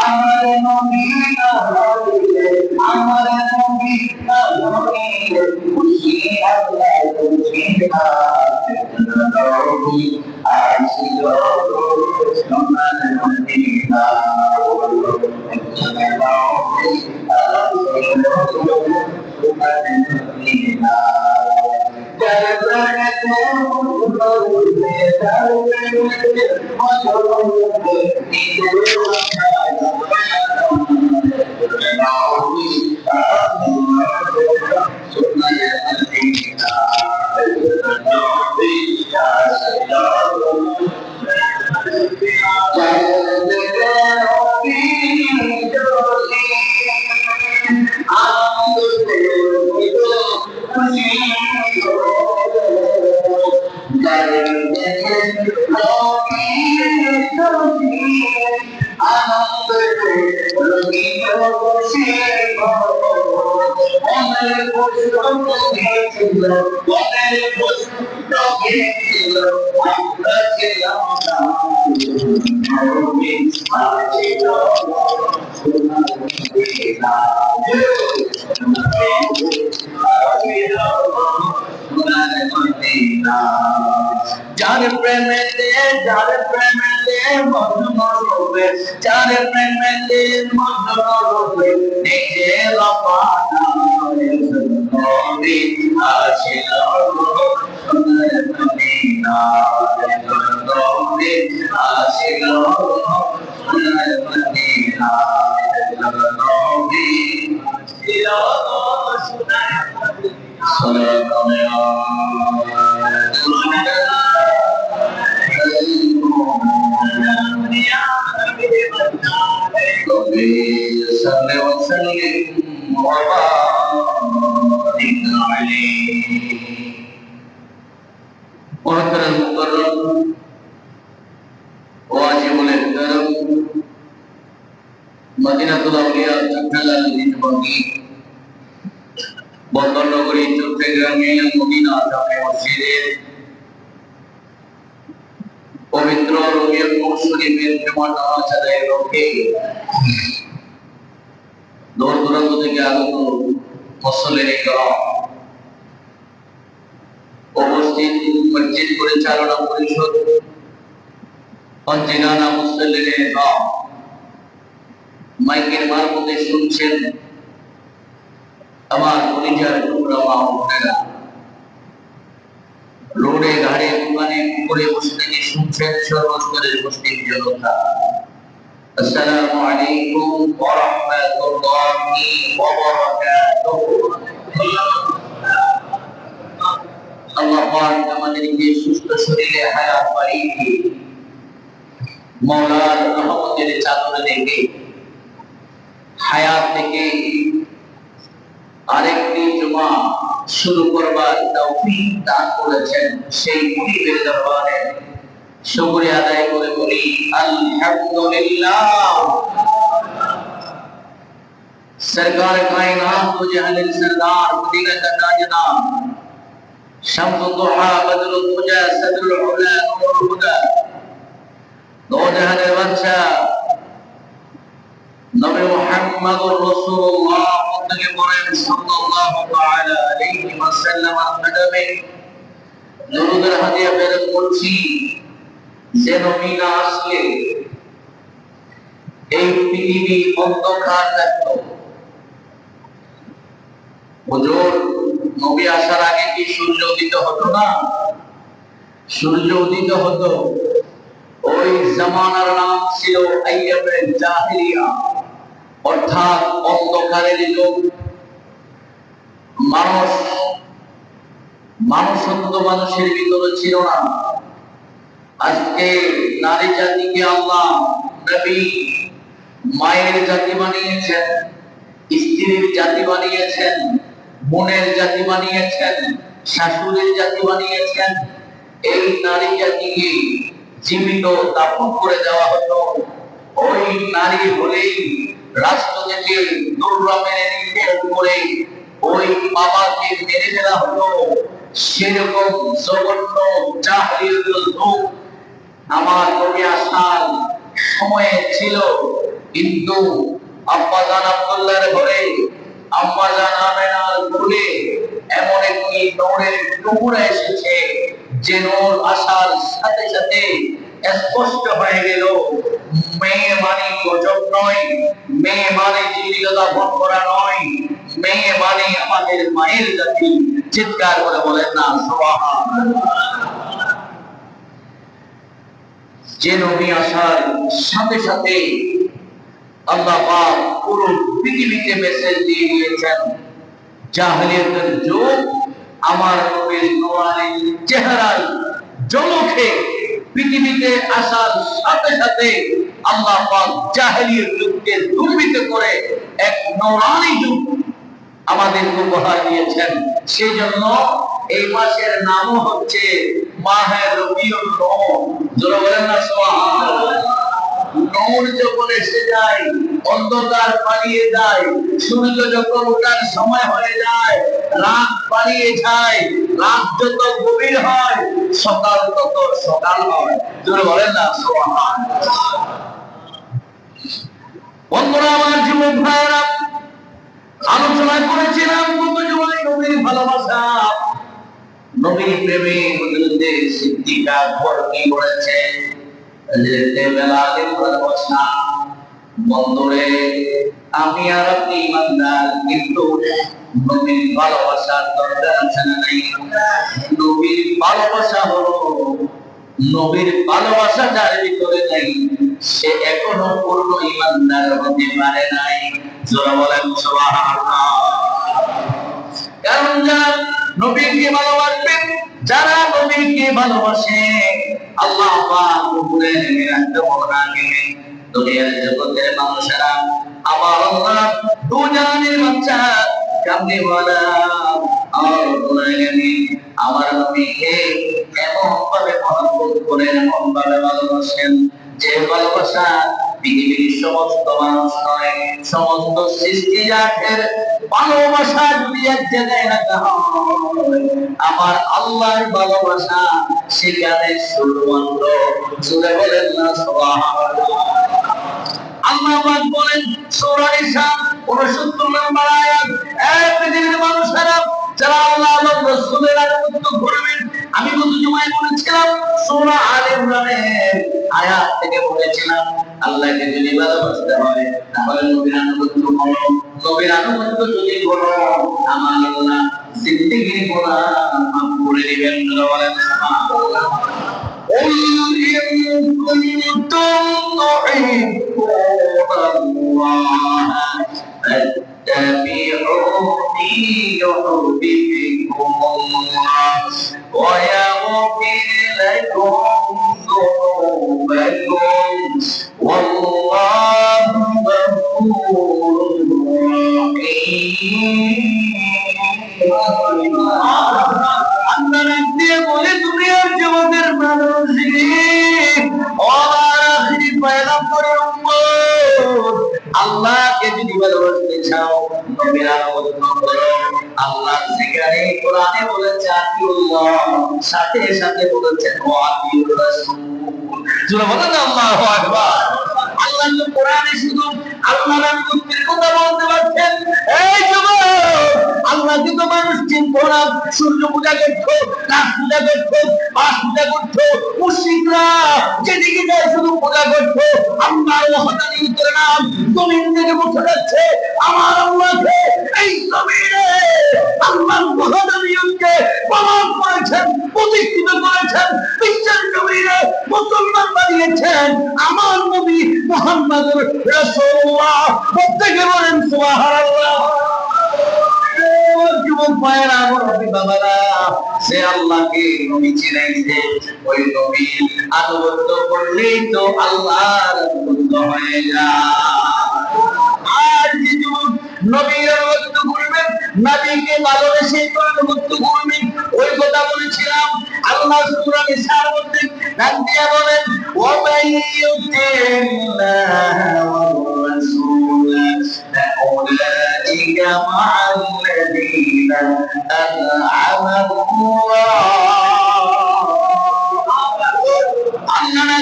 আমার নবী না হইলে আমার নবী না হইলে খুশি আল্লাহ খুশি না নবী আসিল সোনার মদিনা নবী আসিল সোনার মদিনা যার প্রেমেতে মগ্ন রূপে যার প্রেমেতে মগ্ন রূপে দেখে লাপানা নবী আসিল সোনার মদিনা নবী আসিল সোনার মদিনা নবী আসিল সোনার মদিনা صل وسلم وبارك عليه محترم مكرم واجب الاحترام মদিনাতুল আউলিয়া চট্টগ্রাম দিনবঙ্গী বন্দরনগরী চট্টগ্রামে মদিনা জামে মসজিদের পবিত্র রবিউল শরীফের জুমার নামাজ আদায়ের লক্ষ্যে দূর দূরান্ত থেকে আগত মুসল্লিরা কিরাম উপস্থিত মসজিদ পরিচালনা পরিষদ অঞ্জিনানা মুসল্লিরা কিরাম মাইকের মারফতে শুনছেন আমার কলিজার টুকরা মা ও বোনেরা, রোডে ঘাড়ে দোকানে পুকুরে বসে থেকে শুনছেন সর্বস্তরের মুসলিম জনতা। আসসালামু আলাইকুম ওয়া রাহমাতুল্লাহি ওয়া বারাকাতুহু। আল্লাহ পাক আমাদেরকে সুস্থ শরীরে হায়াত বাড়িয়ে দিয়ে মাওলার রহমতের চাদরে ঢেকে হায়াত থেকে আরেকটি জুমা শুরু করবার তৌফিক দান করেছেন। সেই মুনিবের দরবারে শুকরিয়া আদায় করে বলি আলহামদুলিল্লাহ। सरकार कायनात तो जहानिल सरदार मदीना का ताजदार शम्स दुहा बदरुल मुजा सदरुल उला नूरुल हुदा दो जहाনের বাদশা নবী মুহাম্মদুর রাসূলুল্লাহ থেকে বলেন সাল্লাল্লাহু তাআলা আলাইহি ওয়াসাল্লাম কদমে দরুদের হাদিয়া প্রেরণ করছি যে নবী না আসলে এই পৃথিবী অন্ধকার থাকতো। হুজুর নবী আসার আগে কি সূর্য উদিত হতো না? সূর্য উদিত হতো। ওই জামানার নাম ছিল আইয়ামে জাহিলিয়া, অর্থাৎ অন্ধকারের যুগ। মানুষত্ব মানুষের ভিতরে ছিল না। আজকে নারী জাতিকে আল্লাহ নবী মায়ের জাতি বানিয়েছেন, স্ত্রীর জাতি বানিয়েছেন, বোনের জাতি বানিয়েছেন, শাশুড়ির জাতি বানিয়েছেন। এই নারী জাতিকে জীবিত দাফন করে দেওয়া হতো। ওই নারী হলেই রাষ্ট্র থেকে দুর্রমের নির্দেশ করে ওই বাবাকে মেরে ফেলা হতো। সেরকম জঘন্য জাহিলিয়াতের যুগ আমার নবী আসার সময়ে ছিল, কিন্তু আব্বাজান আব্দুল্লাহর ঘরে, আম্মাজান আমেনার কোলে এমন একটি নূরের টুকরা এসেছে, যে নূর আসার সাথে সাথে স্পষ্ট হয়ে গেল মেয়ে মানে গজব নয়, মেয়ে মানে জীবিকা ভোগ করা নয়, মেয়ে মানে আমাদের মায়ের জাতি। চিৎকার করে বলেন না সুবহানাল্লাহ। যে নবী আসার সাথে সাথে আল্লাহ পাক পুরো পৃথিবীতে মেসেজ দিয়ে দিয়েছেন, জাহেলিয়াতের যুগ আমার নবীর নূরানী চেহারায় ঝলকে পৃথিবীতে আসার সাথে সাথে আল্লাহ পাক জাহেলিয়াত যুগকে দুর্বৃত্ত করে এক নূরানী যুগ আমাদের উপহার দিয়েছেন। সেজন্য এই মাসের নামও হচ্ছে মাহে রবিউল নূর। যারা বলেন না সুবহানাল্লাহ। নূর যখন এসে যায়, অন্ধকার পালিয়ে যায়, সূর্য যখন ওঠার সময় হয়ে যায়, রাত পালিয়ে যায়, রাত যত গভীর হয়, সকাল তত সকাল হয়। যারা বলেন না সুবহানাল্লাহ। বন্ধুরা আমার, যুবক ভাইরা, আলোচনা করেছিলাম কত জমাই নবীর ভালোবাসা, নবীর প্রেমে হযরত সিদ্দিক আকবর কি করেছে, হযরত বেলালের ভালোবাসা। বন্ধুরে, আমি আর আপনি ইমানদার, কিন্তু নবীর ভালোবাসার দরকার আছে না নাই? নবীর ভালোবাসা হলো, নবীর ভালোবাসা যার ভিতরে নাই, সে এখনো পূর্ণ ইমানদার হতে পারে নাই। যারা বলেন সুবহানাল্লাহ। কারণ যারা নবীকে ভালোবাসবেন, যারা নবীকে ভালোবাসে, আল্লাহ পাক উপরে নেমে আসতে বলা গেলে দুনিয়ার জগতের মানুষেরা আমার আল্লাহ দুজানের বাচ্চা কামনে বলা আমার গুনাহগারি আমার নবীকে এমন ভাবে মহব্বত করেন, এমন ভাবে ভালোবাসেন, যে ভালোবাসা পৃথিবীর সমস্ত মানুষ নয়, সমস্ত সৃষ্টি জাতের ভালোবাসা যদি এক জায়গায় রাখা হয়, আমার আল্লাহর ভালোবাসা সেখানে শুধুমাত্র জুড়ে বলেন না সুবহানাল্লাহ। আল্লাহ পাক বলেন সূরা নিসা 69 নম্বর আয়াত, এই পৃথিবীর মানুষেরা যারা আল্লাহ এবং রাসূলের আনুগত্য করবেন, আমি গত জুমায় বলেছিলাম সূরা আলে ইমরানের আয়াত থেকে বলেছিলাম, আল্লাহকে যদি ভালোবাসতে হয় তাহলে নবীর আনুগত্য করো, নবীর আনুগত্য যদি করো আমার আল্লাহ জিন্দেগির গুনাহ মাফ করে দিবেন। বলেন সুবহানাল্লাহ। قل إن كنتم تحبون الله فاتبعوني يحببكم الله ويغفر لكم ذنوبكم والله غفور رحيم। আল্লাহ দিয়ে বলে দুনিয়ার জগতের আল্লাহকে যদি ভালোবাসতে চাও নবীর আনুগত্য করো। আল্লাহ সেখানে কোরআনে বলেছে আতিউল্লাহ, সাথে সাথে বলেছেন ওয়া আতিউর রাসূল। যারা বলেন আল্লাহু আকবার। আল্লাহ কোরআনে শুধু আল্লাহর আনুগত্যের কথা বলতে পারছেন। এই যুবক, আল্লাহকে তো মানুষ চিনতো না, সূর্য পূজা করতো, রাত পূজা করতো, মাস পূজা করতো, মুশরিকরা যেদিকে যায় শুধু পূজা করতো। আল্লাহর ওয়াহদানিয়তের নাম জমিন থেকে মুছে যাচ্ছে। আমার আল্লাহকে এই জমিনে আল্লাহর ওয়াহদানিয়তকে প্রমাণ করেছেন, প্রতিষ্ঠিত করেছেন, বিশ্বের জমিনে মুসলমান বানিয়েছেন আমার নবী মুহাম্মদুর রাসূলুল্লাহ। প্রত্যেকে বলেন সুবহানাল্লাহ। যুবক ভাইয়েরা, আমার নবী বাবারা, সে আল্লাহকে নবী চিনাইছে, ওই নবী আনুগত্য করলেই তো আল্লাহর আনুগত্য হয়ে যায়। আর যে যুবক নবীর আনুগত্য করবেন, নবীকে ভালোবেসে আনুগত্য করবেন, ওই কথা বলেছিলাম। আল্লাহ সূরা নিসার মধ্যে ডাক দিয়ে বলেন ওয়া মাইয়ুতিল্লাহ ওয়া রাসূল ফাউলাইকা মা'আল্লাযীনা আন'আমা আল্লাহ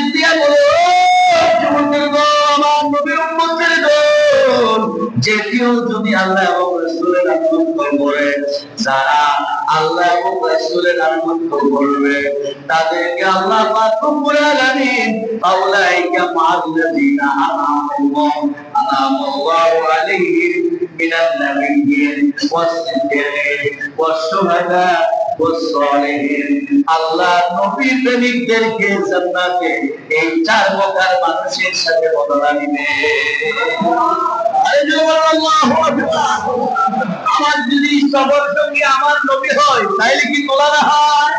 যে কেউ যদি আল্লাহ এবং রাসূলের আনুগত্য করে, যারা আল্লাহ এবং রাসূলের আনুগত্য করবে, তাদেরকে আল্লাহ পাক রব্বুল আলামিন আউলাইকা মা'আল্লাযীনা আনআমাল্লাহু আলাইহিম মিনান নাবিয়্যিন ওয়াস-সিদ্দীকিন ওয়াস-শুহাদা ওয়াস-সালিহিন, আল্লাহ নবী প্রেমিকদেরকে জান্নাতে এই চার প্রকার মানুষের সাথে বদলা দিবে। আমার যদি সবার সঙ্গে আমার নবী হয় তাইলে কি তোলা না হয়?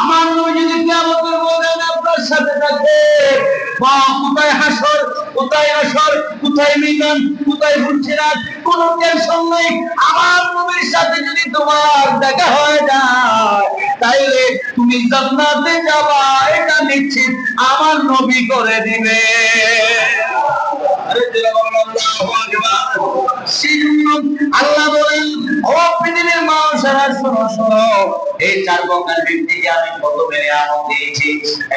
আমার নবী যদি কিয়ামতের ময়দানে আপনার সাথে থাকে, বা কোথায় হাসর, কোথায় আসর, কোথায় মিজান, কোথায় ফুলসিরাত, কোনো টেনশন নাই। আমার নবীর সাথে যদি তোমার দেখা হয়ে যায় তাইলে তুমি জান্নাতে যাবা, এটা নিশ্চিত আমার নবী করে দিবে। আল্লাহ বলেন, ও পৃথিবীর মানুষেরা শোনো শোনো, এই চার প্রকার ব্যক্তিকে আমি প্রথমে নিয়ামত দিয়েছি।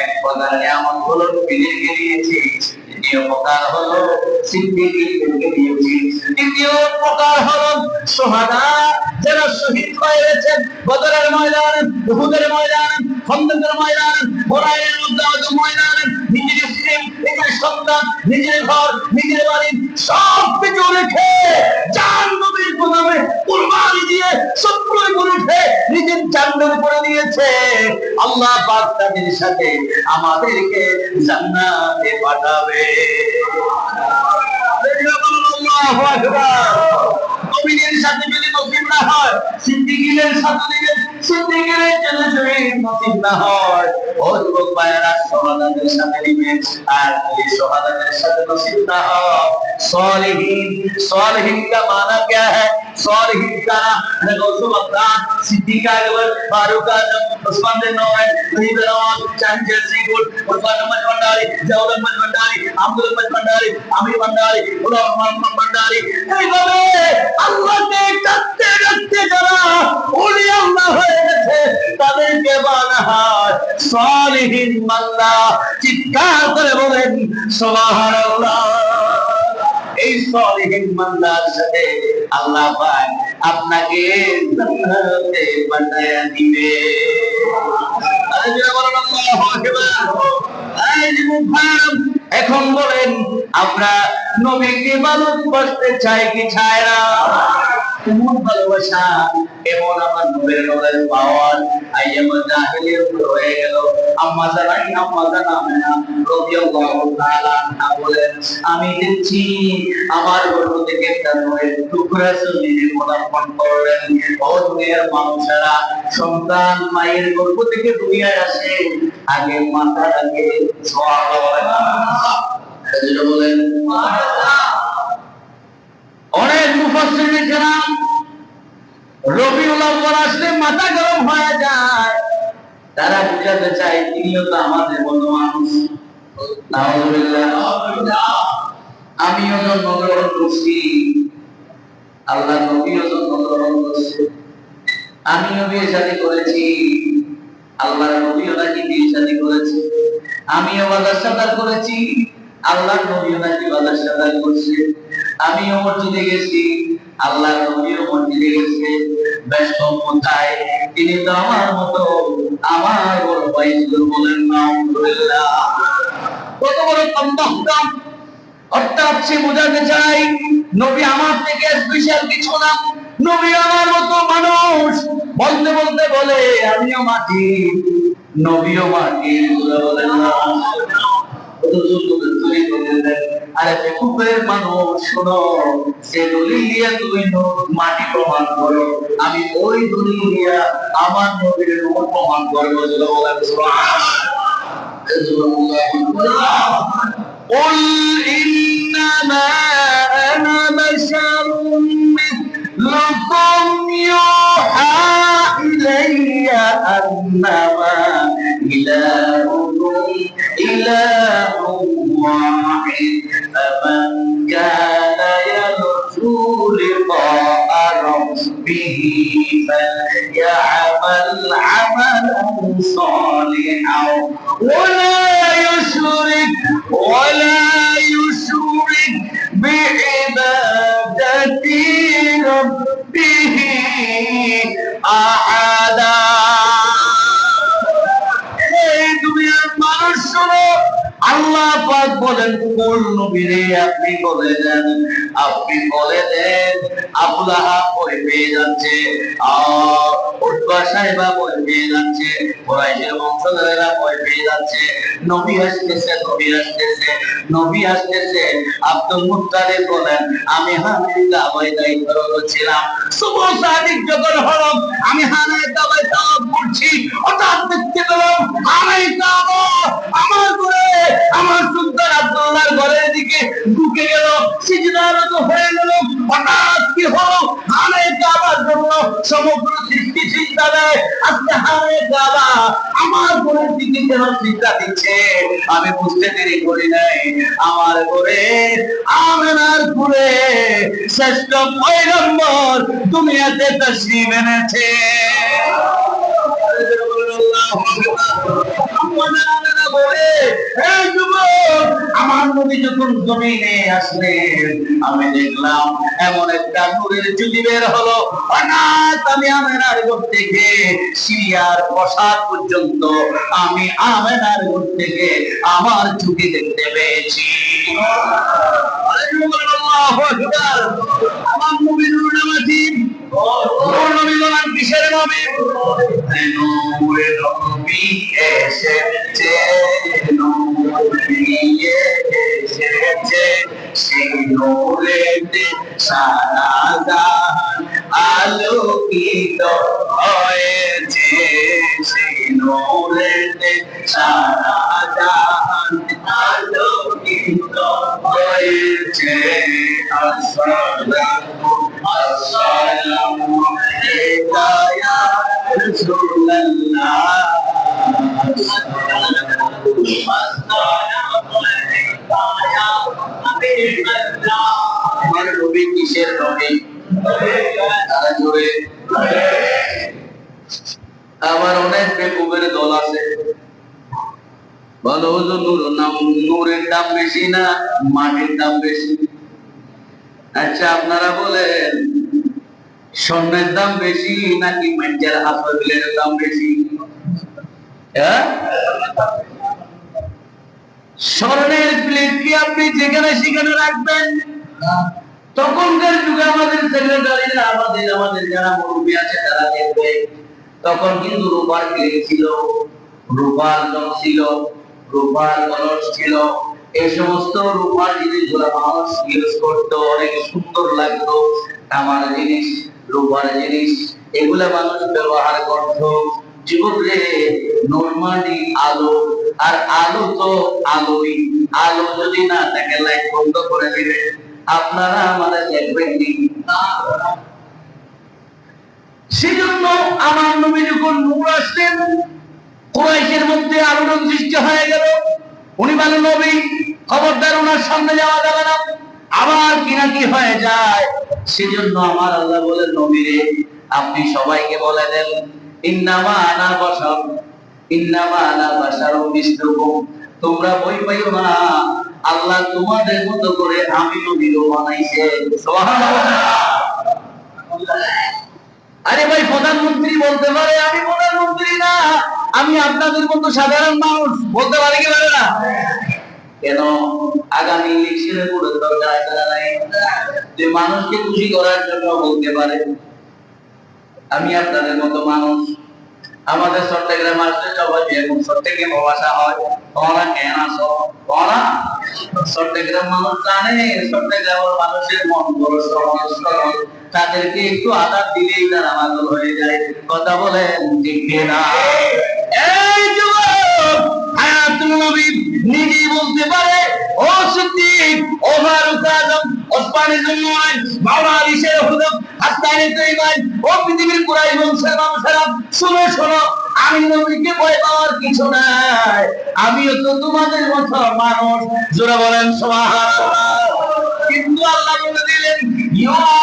এক প্রকার নিয়ামত হলো নবীদেরকে দিয়েছি, দ্বিতীয় প্রকার হলো সিদ্দীকদেরকে দিয়েছি, তৃতীয় প্রকার হলো শুহাদা, যারা শহীদ হয়েছেন বদরের ময়দানে, উহুদের ময়দানে, খন্দকের ময়দানে, হুনাইনের ময়দানে, নিজের স্ত্রী, নিজের সন্তান, নিজের ঘর, নিজের বাড়ি সব কিছু রেখে জান নবীর গোলামে কুরবানি দিয়ে শত্রুর বিরুদ্ধে নিজের জান করে দিয়েছে। আল্লাহ পাক তাদের সাথে আমাদেরকে জান্নাতে পাঠাবে। আল্লাহু আকবার। নবীদের সাথে যদি নসিব না হয়, সিদ্দীকীদের সাথে দিবেন, সিদ্দীকীদের জন্য যদি নসিব না হয়, ও যুবক ভাইয়েরা শুহাদাদের সাথে দিবেন। আর যদি শুহাদাদের সাথে নসিব না হয়, सालिहीन, सालिहीन का माना क्या है? सालिहीन का गौसुल अक़दार, सिद्दीक़ अकबर, फारूक आज़म, उस्मान बिन नौफ़ल, वहीद नवाज़, चांद जैसी गुल, उस्मान अहमद भंडारी, जवाहर अहमद भंडारी, अब्दुल अहमद भंडारी, आमिर भंडारी, गुलाम मोहम्मद भंडारी, এইভাবে আল্লাহকে ডাকতে ডাকতে যারা ওলিয়া আল্লাহ হয়ে গেছে তাদেরকে বলা হয় সালিহীন বান্দা। চিৎকার করে বলেন সুবহানাল্লাহ। এই সালিহীন বান্দার সাথে আল্লাহ পাক আপনাকে জান্নাতে পাঠায়া দিবে। আল্লাহু আকবার। এখন বলেন, আমরা নবীকে ভালোবাসতে চাই কি চাই না? এমন ভালোবাসা, এমন আমার নবীর রোলের পাওয়ার আইয়ামা জাহিলিয়াত হয়ে গেল। আম্মা জানাই, আম্মা জানা রাদিয়াল্লাহু তাআলা আনহা বলেন, আমি দেখছি আমার গর্ভ থেকে একটা নূরের টুকরা জমিনে পদার্পণ করলেন। ও দুনিয়ার মানুষেরা, সন্তান মায়ের গর্ভ থেকে দুনিয়ায় আসে, আগে মাথাটাকে ছোঁয়া হয় না। বলেন অনেক মুফাসসিরিন কেরাম রবিউল আউয়াল আসলে মাথা গরম হয়ে যায়, তারা বুঝাতে চায় তিনিও তো আমাদের মতো মানুষ। নাউযুবিল্লাহ। আমিও জন্মগ্রহণ করছি, আল্লাহ নবীও জন্মগ্রহণ করছে, আমিও বিয়ে শাদী করেছি, আল্লাহ নবীও নাকি বিয়ে শাদী করেছে, আমিও বাজার সদার করেছি, আল্লাহ নবীও নাকি বাজার সদার করছে, আমিও মসজিদে গেছি, আল্লাহ নবীও মসজিদে গেছে। ব্যস্ত কোথায়? তিনি তো আমার মতো, আমার বড় ভাই ছিল। বলেন নাউযুবিল্লাহ। কত বড় কমবক্তম! অর্থাৎ সে বোঝাতে চাই নবী আমার থেকে স্পেশাল কিছু না, নবী আমার মতো মানুষ। বলতে বলতে বলে আমিও মাটি, নবীও মাটি। বলেন না আরে বেকুবের মানুষ, শোনো, সে দলিল দিয়া তুমি মাটি প্রমাণ করো, আমি ওই দলিল দিয়া আমার নবীর রূপ প্রমাণ করবো। বলেন সুবহানাল্লাহ। قل إنما أنا بشر مثلكم يوحى إلي أنما إلهكم إله واحد فمن كان يرجو لقاء ربه فليعمل عملا صالحا ولا يشرك بعبادة শোনো, আল্লাহ পাক বলেন কোন নবীরে আপনি বলে দেন, আপনি বলে দেন আবু লাহাব ভয় পেয়ে যাচ্ছে, উতবা সাহেবা ভয় পেয়ে যাচ্ছে, কুরাইশের বংশধরেরা ভয় পেয়ে যাচ্ছে, নবী আসতেছে, নবী আসতেছে, নবী আসতেছে। আব্দুল মুত্তালিব বলেন আমি হানায় কাবায় দায়িত্বরত ছিলাম, সুবহ সাদিক যখন হলো আমি হানায় কাবায় তাওয়াফ করছি, হঠাৎ দেখতে পেলাম হানায় কাবা আমার ঘরে, আমার সুলতান আব্দুল্লাহর ঘরের দিকে ঢুকে গেল, সিজদারত হয়ে গেল। হঠাৎ কি হলো, হানায় কাবার জন্য সমগ্র সৃষ্টি চিন্তা দেয়, আজকে হানায় কাবা আমার ঘরের দিকে কেন চিন্তা দিচ্ছে। আমি বুঝতে দেরি করি নাই, আমার ঘরে আমেনার ঘরে শ্রেষ্ঠ পয়গম্বর দুনিয়াতে তাশরীফ এনেছে। আমার নবী যখন জমিনে আসলেন আমি দেখলাম এমন একটা নূরের জ্যোতি বের হলো, হঠাৎ আমি আমেনার ঘর থেকে সিরিয়ার প্রাসাদ পর্যন্ত আমি আমেনার ঘর থেকে আমার চোখে দেখতে পেয়েছি। আমার নবী নূর নামাজি, নূর নবী বলেন কিসের নবী? নূরের নবী এসেছে, নবী এসেছে, সেই নূরেতে সারা জাহান আলোকিত হয়েছে, সেই নূরেতে সারা জাহান আলোকিত হয়েছে। আসসালামু আসসালামু আলাইকা ইয়া রাসূলুল্লাহ, আমার নবী কিসের নবী? আমার অনেক বেকুবের দল আছে, বলো হুজুর নূরের দাম বেশি না মাটির দাম বেশি? আচ্ছা আপনারা বলেন স্বর্ণের দাম বেশি নাকি মাটির হাসপাতালের দাম বেশি? স্বর্ণের প্লেট কি আপনি যেখানে সেখানে রাখবেন? তখনকার যুগে আমাদের সেক্রেটারিরা আমাদের যারা মুরব্বী আছে তারা দেখবে, তখন কিন্তু রূপার প্লেট ছিল, রূপার জগ ছিল, রূপার কলস ছিল। এই সমস্ত রূপার জিনিসগুলো মানুষ ইউজ করতো, অনেক সুন্দর লাগতো। আমার জিনিস, রূপার জিনিস, এগুলা মানুষ ব্যবহার করতো। জীবনে নরমালি আলো, আর আলো তো আলোই, আলো যদি না থাকে লাইট বন্ধ করে দিবে, আপনারা আমাদের দেখবেন না। সেজন্য আমার নবী যখন নূর আসলেন কুরাইশের মধ্যে আলোড়ন সৃষ্টি হয়ে গেল। উনি বলেন নবী খবরদার ওনার সামনে যাওয়া যাবে না, আবার কি না কি হয়ে যায়। সেজন্য আমার আল্লাহ বলেন নবী রে আপনি সবাইকে বলে দেন ইন্নামা আনা বাশার, ইন্নামা আনা বাশারুম মিসলুকুম, তোমরা ভয় পাইও না, আল্লাহ তোমাদের মতো করে আমি নবীও বানাইছে। সুবহানাল্লাহ। আরে ভাই প্রধানমন্ত্রী বলতে পারে আমি প্রধানমন্ত্রী না, আমি আপনাদের মতো সাধারণ মানুষ, বলতে পারে কি পারে না? কেন? আগামী ইলেকশনের কোনো দরকার নাই, যে মানুষকে খুশি করার জন্য বলতে পারে আমি আপনাদের মতো মানুষ। আমাদের চট্টগ্রাম আসলে সবাই এরকম চট্টগ্রাম ভাষা হয়, তোমরা কেন আসো? তোমরা চট্টগ্রাম মানুষ জানে চট্টগ্রামের মানুষের মন বড় সহজ সরল, তাদেরকে একটু আঘাত দিলেই তারা পাগল হয়ে যায়। কথা বলেন ঠিক না? এই যুবক হায়াতুল নবী নিজেই বলতে পারে ও সিদ্দিক, ও ফারুক আজম, ওসমানে জুন্নুন, মাওলানা আলী শের হুজুর, হাসানে তৈবান, ও পৃথিবীর কুরাইশ বংশের মানুষেরা শুনো শোনো, আমি নবীকে ভয় পাওয়ার কিছু নাই, আমিও তো তোমাদের মতো মানুষ। জোরে বলেন সুবহানাল্লাহ। কিন্তু আল্লাহ বলে দিলেন ইউহা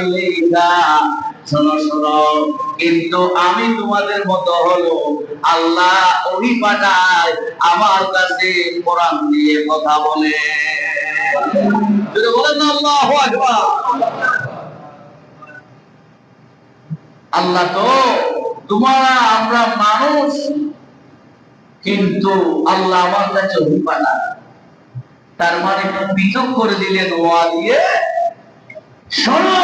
ইলাইকা, শোনো শোনো, কিন্তু আমি তোমাদের মতো হলো আল্লাহ ওহী পাঠায়, আমার কাছে কোরআন দিয়ে কথা বলে। যদি বলেন না আল্লাহু আকবার। আল্লাহ তো তোমরা আমরা মানুষ, কিন্তু আল্লাহ আমার কাছে ওহী পাঠান। তার মানে পৃথক করে দিলেন ওয়া দিয়ে, শোনো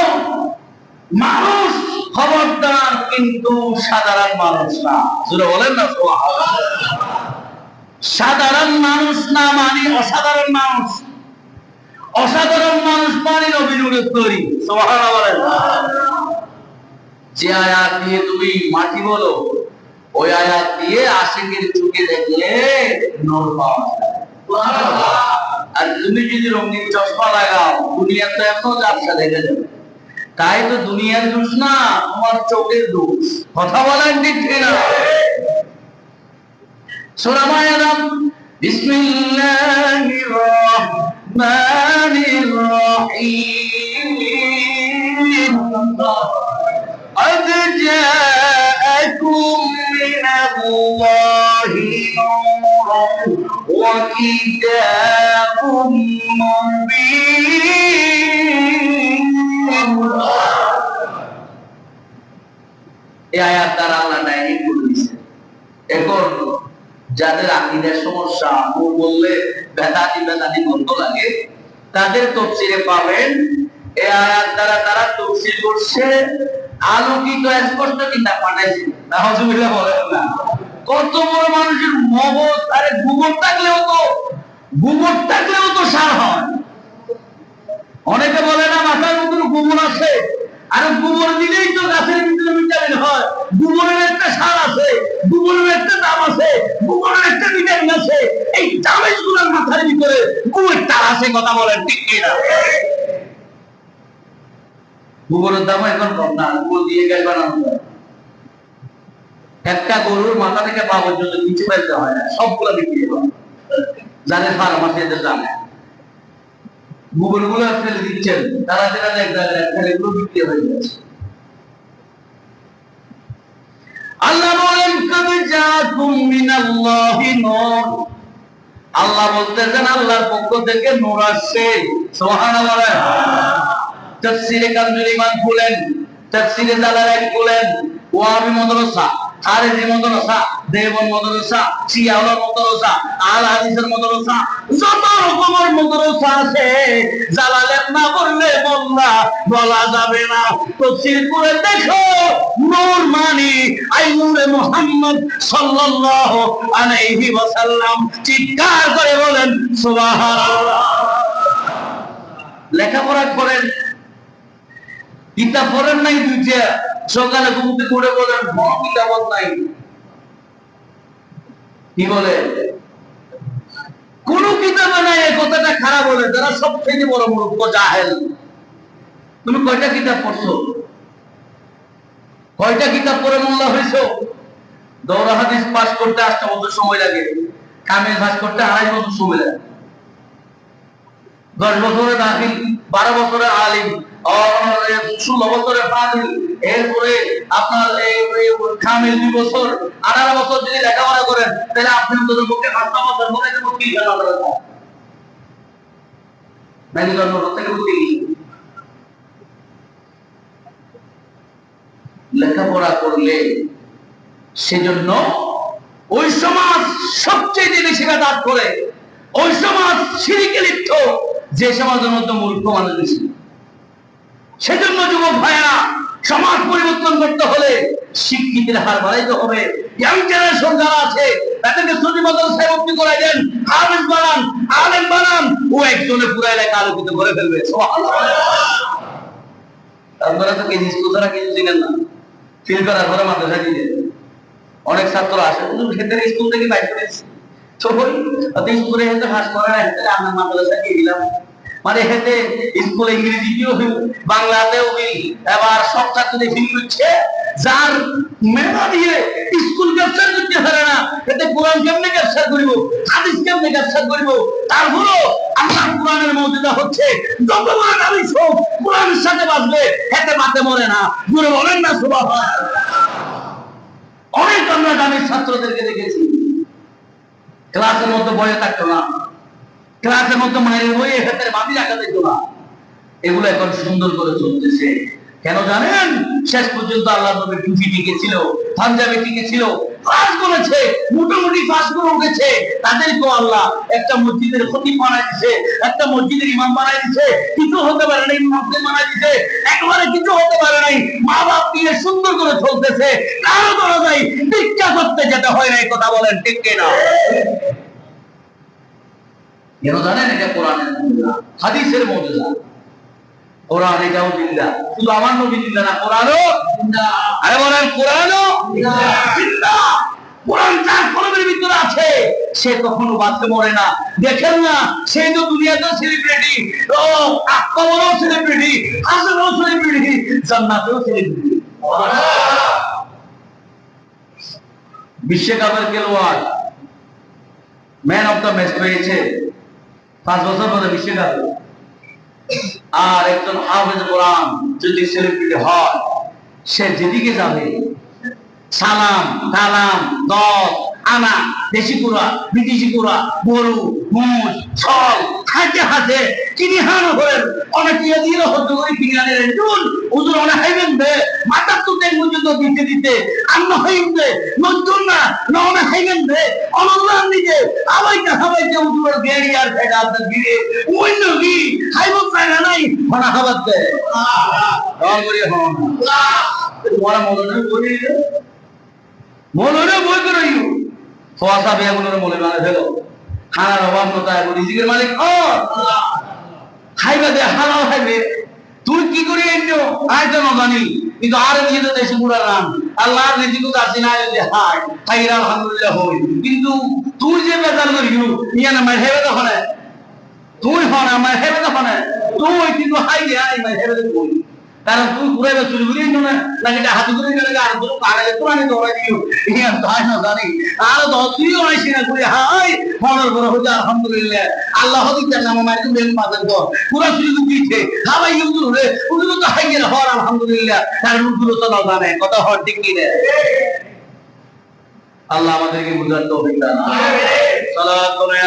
মানুষ খবরদার কিন্তু সাধারণ মানুষ না। জোরে বলেন না সুবহানাল্লাহ। সাধারণ মানুষ না মানে অসাধারণ মানুষ, অসাধারণ মানুষ মানে নবীর তৈরি। সুবহানাল্লাহ বলেন। যে আয়াত দিয়ে তুমি মাটি বলো, ওই আয়াত দিয়ে আশিকের চোখে দেখলে নূর পাওয়া যায়। সুবহানাল্লাহ। আর তুমি যদি রঙিন চশমা লাগাও, দুনিয়া তো এত ঝাপসা দেখে যাবে। তাই তো দুনিয়ার দোষ না, তোমার চোখের দোষ। কথা বলেন ঠিক না? সূরা মায়েদা বিসমিল্লাহির রহমানির রহিম। قد جاءكم من الله نور وكتاب مبين। এই আয়াত দ্বারা আল্লাহ ডাইরেক্ট বলে দিয়েছে। এখন যাদের আকীদার সমস্যা, ও বললে বেদাতি বেদাতি গন্ধ লাগে, তাদের তাফসীরে পাবেন এই আয়াত দ্বারা তারা তাফসীর করছে আলোকিত স্পষ্ট কিতাব পাঠাইছে। নাউজুবিল্লাহ বলেন না। কত বড় মানুষের মগজ, আরে গোবর থাকলেও তো সার হয়। অনেকে বলে না মাথার মধ্যে গোবর আছে, আরে গোবর দিলেই তো গাছের ভিতরে ভিটামিন হয়। গোবরের একটা সার আছে, গোবরের একটা দাম আছে, গোবরের একটা ভিটামিন আছে। এই দামেজগুলোর মাথার ভিতরে গোবরের তার আছে। কথা বলেন ঠিক কিনা? গোবরের দাম এখন কম না, গোবর দিয়ে গ্যাস বানানো যায়। একটা গরুর মাথা থেকে পা পর্যন্ত কিছু ফেলতে হয় না, সবগুলো বিক্রি হয়। যাদের ফার্মাসি এদের জানে গোবর গুলো ফেলে দিচ্ছেন, তারা যেটা দেখবেন এগুলো বিক্রি হয়ে যাচ্ছে। আল্লাহ বলেন কদ জাআকুম মিনাল্লাহি নূর। আল্লাহ বলতেছেন আল্লাহর পক্ষ থেকে নূর আসছে। সুবহানাল্লাহ। তাফসীরে কানজুল ইমান বলেন, তাফসীরে জালালাইন বলেন, ওয়াহাবি মাদ্রাসা, খারেজি মাদ্রাসা, দেওবন্দ মাদ্রাসা, শিয়া মাদ্রাসা, আল হাদিসের মাদ্রাসা, যত রকমের মাদ্রাসা আছে, জালালাইন না বললে বলা যাবে না। তাফসীর করে দেখো, নূর মানে আই নূরে মুহাম্মদ সাল্লাল্লাহু আলাইহি ওয়াসাল্লাম। চিৎকার করে বলেন সুবহানাল্লাহ। লেখাপড়া করেন, কিতাব পড়েন নাই দুইটা, সকালে ঘুমতে করে বলেন কিতাব নাই। কি বলে? কোন কিতাব নাই। এই কথাটা খারাপ বলে যারা সবথেকে বড় মূর্খ জাহেল। তুমি কয়টা কিতাব পড়ছো? কয়টা কিতাব পড়ে মোল্লা হইছো? দৌরা হাদিস পাস করতে 8 বছর সময় লাগে, কামিল পাস করতে 2.5 বছর সময় লাগে। 10 বছরে দাখিল, 12 বছরে আলিম, 16 বছরে ফাজিল, এরপরে আপনার কামিল 2 বছর, 18 বছর যদি লেখাপড়া করেন তাহলে আপনি অন্তত পক্ষে 8 বছর পরে যে মুক্তি খেলা করেন নাকি জন্ম থেকে মুক্তি। লেখাপড়া করলে সেজন্য ওই সমাজ সবচেয়ে বেশি বেদাত করে, ওই সমাজ শিরকে লিপ্ত, যে সমাজের মধ্যে মূর্খ মানুষ বেশি। সেজন্য যুবক ভাইয়া, সমাজ পরিবর্তন করতে হলে শিক্ষিতের হার বাড়াইতে হবে। ইয়াং জেনারেশন যারা আছে তাদেরকে সুন্নি মাদ্রাসায় ভর্তি করাই দেন, হাফেজ বানান, আলেম বানান, ও একজনে পুরো এলাকা আলোকিত করে ফেলবে। সুবহানাল্লাহ। আপনারা তো কেজি স্কুল ছাড়া কিছু চিনেন না। ফিল করার পরে মাদ্রাসা দিলে অনেক ছাত্র আসে, হেদের স্কুল থেকে বাইর করেছি তো ওই স্কুলে হেতে ভাস করে না, হেতে আমরা মাদ্রাসা দিয়ে দিলাম। মানে হেতে স্কুলে ইংরেজিতেও বাংলাতেও এবার সব ছাত্রদের ফিল করছে, যার মেধা দিয়ে স্কুল ক্যাপচার করতে পারে না, এতে কোরআন কেমনে ক্যাপচার করিব, হাদিস কেমনে ক্যাপচার করিব। তারপরও আল্লাহ কোরআনের মর্যাদা হচ্ছে যত বড় দাবি সব কোরআনের সাথে বাঁচবে, হেতে বাতে মরে না। জোরে বলেন না সুবহানাল্লাহ। অনেক আমরা দামি ছাত্রদেরকে দেখেছি, ক্লাসের মধ্যে বয়ে থাকতো না, ক্লাসের মধ্যে মায়ের বইয়ে হাতের বাতি রাখা যেত না। এগুলো এখন সুন্দর করে চলতেছে। কেন জানেন? শেষ পর্যন্ত আল্লাহ নবীর টুপি টিকে ছিল, পাঞ্জাবি টিকে ছিল, ফাঁস করেছে, মোটামুটি ফাঁস করে উঠেছে। তাদেরকেও আল্লাহ একটা মসজিদের খতিব বানাই দিছে, একটা মসজিদের ইমাম বানাই দিছে। কিছু হতে পারে নাই, মুসলিম বানাই দিছে, একেবারে কিছু হতে পারে নাই। মা বাপ নিয়ে সুন্দর করে চলতেছে, কারো করা যায় ভিক্ষা করতে যেতে হয় না। কথা বলেন ঠিক কিনা? কেন জানেন? এটা কোরআনের মুজিজা, হাদিসের মুজিজা। কোরআন এটাও জিন্দা, শুধু আমার নবী জিন্দা না, কোরআনও জিন্দা। আরে বলেন কোরআনও জিন্দা। কোরআন যার কলমের ভিতরে আছে সে কখনো বাঁচতে মরে না। দেখেন না, সে তো দুনিয়াতেও সেলিব্রিটি, ও কবরেও সেলিব্রিটি, আসরেও সেলিব্রিটি, জান্নাতেও সেলিব্রিটি। বিশ্বকাপের খেলোয়াড়, ম্যান অফ দ্য ম্যাচ পেয়েছে 5 বছর পরে বিশ্বকাপে। আর একজন হাফেজ কোরআন যদি সেলিব্রিটি হয়, সে যেদিকে যাবে সালাম কালাম 10 আনা, দেশি কুড়া বিদেশি কুড়া, গরু মোষ ছল খাইতে হাতে চিনি হানো করেন। অনেক ইয়ে দিয়ে হতে করে কিনারে রেজুন হুজুর অনেক হাইবেন দে মাথা তুতে পর্যন্ত দিতে দিতে আন্ন হইবে নতুন না না অনেক হাইবেন দে অনলাইন নিজে আবাইতে হাবাইতে হুজুর গেড়ি আর ফেডা আদর গিরে ওই নবী হাইবো চায় না নাই মানা হাবাত দে দল করে হন না তোমার মনে বলি মনে বই করে ফসা বেগুনের মনে মানে ফেলো খানার অভাব নতা এবং রিজিকের মালিক খাইবে দে হালাল খাইবে। তুই কি করে এনো আয় তো না জানি, কিন্তু আর নিয়ে তো দেশে পুরা রান আল্লাহর রিজিক তো আসি না যে হাই খাইরা আলহামদুলিল্লাহ হই। কিন্তু তুই যে বেজাল করিও ইয়া না মার হেবে তখন তুই হন আমার হেবে তখন তুই কিন্তু হাই রে আই মার হেবে তুই, কারণ তুই পুরাইবে চুরি করে নিও না নাকি হাতি করে গেলে আর তুই কানে পুরানি দৌড়াই দিও ইয়া তাই না জানি। আর তুইও আইসি না করে হাই মনের বড় হইতে আলহামদুলিল্লাহ আল্লাহ দিতে নাম মার তুমি মাঝে তো পুরা চুরি দিতে হাবাই উজুর রে উজুর তো হাই গেল হর আলহামদুলিল্লাহ, কারণ উজুর তো না জানে কথা হর ঠিক কি রে। আল্লাহ আমাদেরকে বুঝার তৌফিক দান আমিন। সালাত করে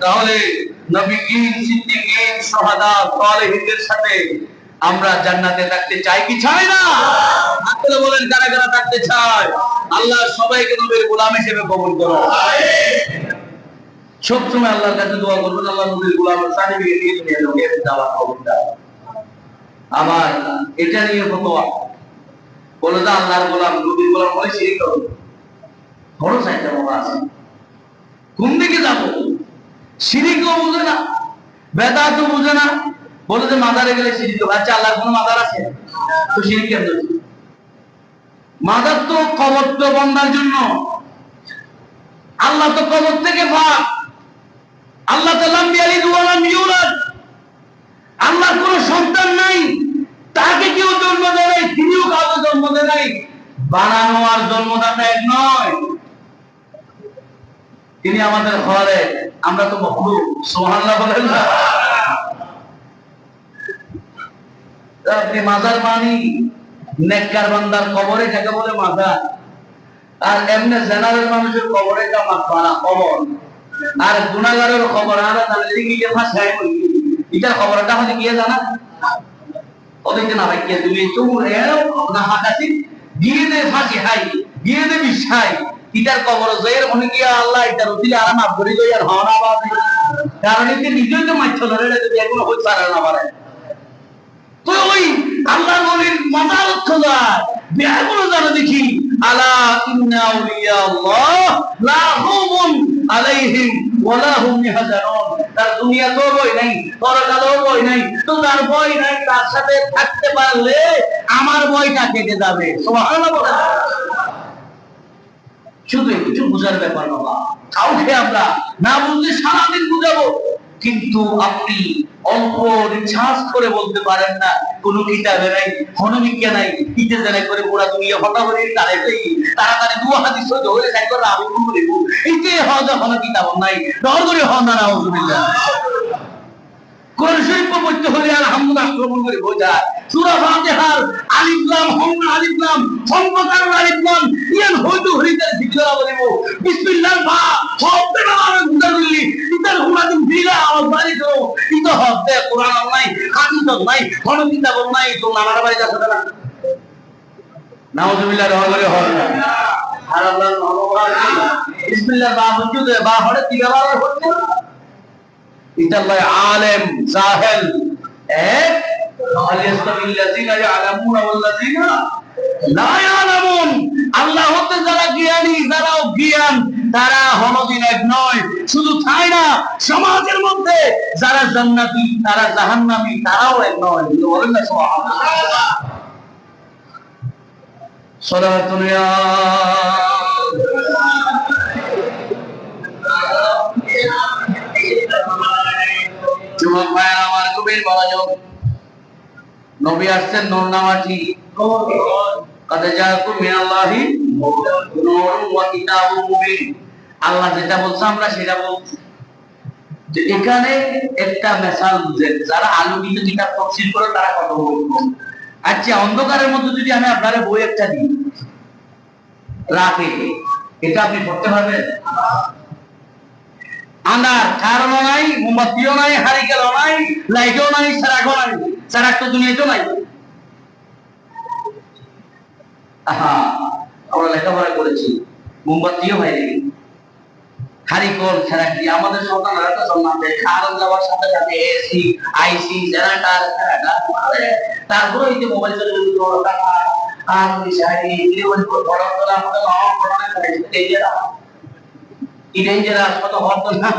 তাহলে নবীগণ সিদ্দিকীন শুহাদা সালেহীনদের সাথে আমরা জান্নাতে থাকতে চাই কি চাই না? আপনারা বলেন কারা কারা থাকতে চায়? আল্লাহ সবাইকে নবীর গোলাম হিসেবে কবুল করুন আমিন। সবসময় আল্লাহর কাছে দোয়া করবেন আল্লাহ নবীর গোলামের সার্টিফিকেট দিয়ে দুনিয়া লোকের দাওয়াত কবুল দাও। আবার এটা নিয়ে ফতোয়া বলে যে আল্লাহর গোলাম নবীর গোলাম হলে শিরক করবে। বড় চাইতে বাবা আছে কোন দিকে যাব? শিরকও বুঝে না, বেদাতও বুঝে না, বলে যে মাজারে গেলে শিরক হবে। আচ্ছা আল্লাহর কোনো মাজার আছে? তো শিরক কেন? মাজার তো কবর তো বান্দার জন্য, আল্লাহ তো কবর থেকে পাক। আল্লাহ তো লাম ইয়ালিদ ওয়া লাম ইউলাদ, আল্লাহর কোনো সন্তান নাই, তাকে কেউ জন্ম দেয় নাই, তিনিও কাউকে জন্ম দেয় নাই। বানানো আর জন্মদাতা এক নয়, তিনি আমাদের ঘরে, আমরা তো মখলুক। সুবহানাল্লাহ বলেন না? আপনি মাজার মানি নেককার বান্দার কবরে যাকে বলে মাজার, আর এমনি জেনারেল মানুষের কবরে যা মাকবারা কবর, আর গুনাহগারের কবর আর জানলে কি যে ভাষায় বলি এটার খবরটা হচ্ছে কি জানা? ওদিকে না ভাই কি তুমি তো এও না হাদাসি দিয়ে দে ফাঁসি হাই দিয়ে দে বিছাই এটার কবর জয়ের মনে কি আল্লাহ এটার দিলে আরাম করি দই আর হওয়া না বাবা, কারণ এতে নিজেই তো মাছ ধরে রে যদি এগুলো হই পারে না পারে। তো ওই আল্লাহ নবীর মাজার খোদা বিয়াগুলো জানা দেখি আলা ইন্না আউলিয়া আল্লাহ লা খাউফুন আলাইহিম ওয়া লা হুম ইয়াহজানুন। তার দুনিয়াতেও ভয় নাই, পরকালেও ভয় নাই, তো তার ভয় নাই, তার সাথে থাকতে পারলে আমার ভয়টা কেটে যাবে। সুবহানাল্লাহ। শুধু একটু বুঝার ব্যাপার বাবা, কাউকে আমরা না বুঝলে সারাদিন বুঝাবো, কিন্তু আপনি অল্প রিচার্জ করে বলতে পারেন না কোন কিতাবে নাই, হনবিজ্ঞা নাই, ইতে জানা করে পুরা দুনিয়া হঠাৎ তারে তাড়াতাড়ি দুয়া হাদিস ধরে যাই করে আমি কোন বলিব ইতে হযা হন কিতাব নাই ডর করে হন না নাউজুবিল্লাহ। কোরআন শরীফ পড়তে হলে আলহামদুলিল্লাহ আক্রমণ করে বোঝায় সূরা ফাতিহার আলিফ লাম হম আলিফ লাম সম্পকার আলিফ লাম ইয়ান হইতো হরিতে জিকির বলিব বিসমিল্লাহ বা হবে না আমি বুঝা দিলি ইতার হুমাদিন বিলা আওয়াজ বাড়ি করো ইতো হবে কোরআন নাই হাদিস নাই কোন কিতাব নাই তো আমার বাড়ি যাচ্ছে না নাউজুবিল্লাহ রহমানির রহিম আর আল্লাহ বিসমিল্লাহ বা মজুদে বা হরে কি ব্যবহার হচ্ছে ইতাল্লাহ আলেম জাহেল এক আলিয়াস্তাবিল্লাযিনা ইয়ালামুনা ওয়াল্লাযিনা লা ইয়ালামুন আল্লাহ হতে যারা জ্ঞানী যারা অজ্ঞান তারা হনদিন এক নয় শুধু তাই না সমাজের মধ্যে যারা জান্নাতি তারা জাহান্নামী তারাও এক নয় বলেন না সুবহানাল্লাহ সালাতুন ইয়া যুবক ভাইরা আমার কবির মনোযোগ নবী আসছেন নূর নামাটি কদ জাআকুম মিনাল্লাহি নূরুন ওয়া কিতাবুম মুবিন আল্লাহ যেটা বলছে আমরা সেটা বলছি যে এখানে একটা মেসাল বুঝেন যারা আলোকিত কিতাব তাফসীর করে তারা কত বলবো আচ্ছা অন্ধকারের মধ্যে যদি আমি আপনারে বই একটা দিই রাতে এটা আপনি পড়তে পারবেন আন্ধার কারণও নাই মোমবাতিও নাই হারিকেলও নাই লাইটও নাই সারাগও নাই সারাক তো দুনিয়াতেও নাই আমরা লেখাপড়া করেছি মোমবাতিও হয়নি হারিকল ছাড়া কি আমাদের সন্তানরা তো জান্নাতে খাওয়া যাওয়ার সাথে সাথে এসি আইসি জেনারেটর তারপরে এই যে মোবাইল চলে আর ওই শাড়ি জীবন বড় তোলা আমাদের ডেঞ্জারাস কত হতো না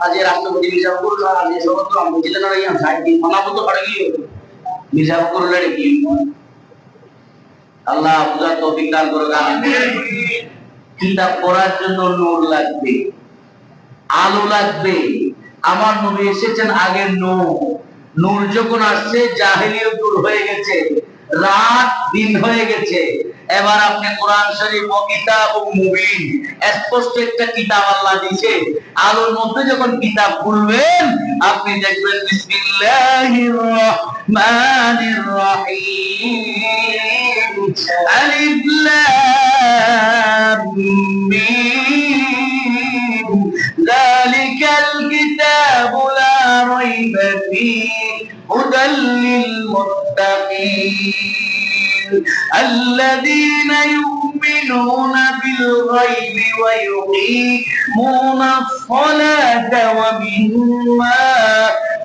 আজ রাষ্ট্রপতি মির্জা করলো আজ সর্বত্র আমি বুঝতে না ইয়া সাইড মনাবত করে গিয়ে মির্জা করলে কি আল্লাহ বুঝার তৌফিক দান করুক আমিন কিতাব পড়ার জন্য নূর লাগবে আলো লাগবে আমার নবী এসেছেন আগের নূর যখন আসছে জাহেলিয়ত দূর হয়ে গেছে রাত দিন হয়ে গেছে এবার আপনি কোরআন শরীফ ও কিতাব ও মুবিন স্পষ্ট একটা কিতাব আল্লাহ দিয়েছে আলোর মধ্যে যখন কিতাব খুলবেন আপনি দেখবেন বিসমিল্লাহির রহমানির রহিম আলিফ লাম মিম যালিকাল কিতাবু লা রাইবা ফীহি হুদাল লিল মুত্তাকিন الذين يؤمنون بالغيب ويقيمون الصلاة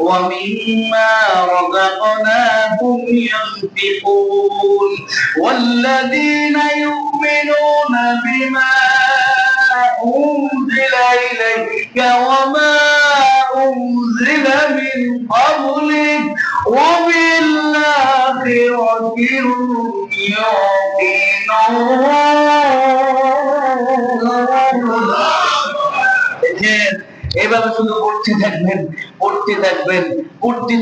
ومما رزقناهم ينفقون والذين يؤمنون بما أنزل إليك وما أنزل من قبلك وبالآخرة এইভাবে শুধু পড়তে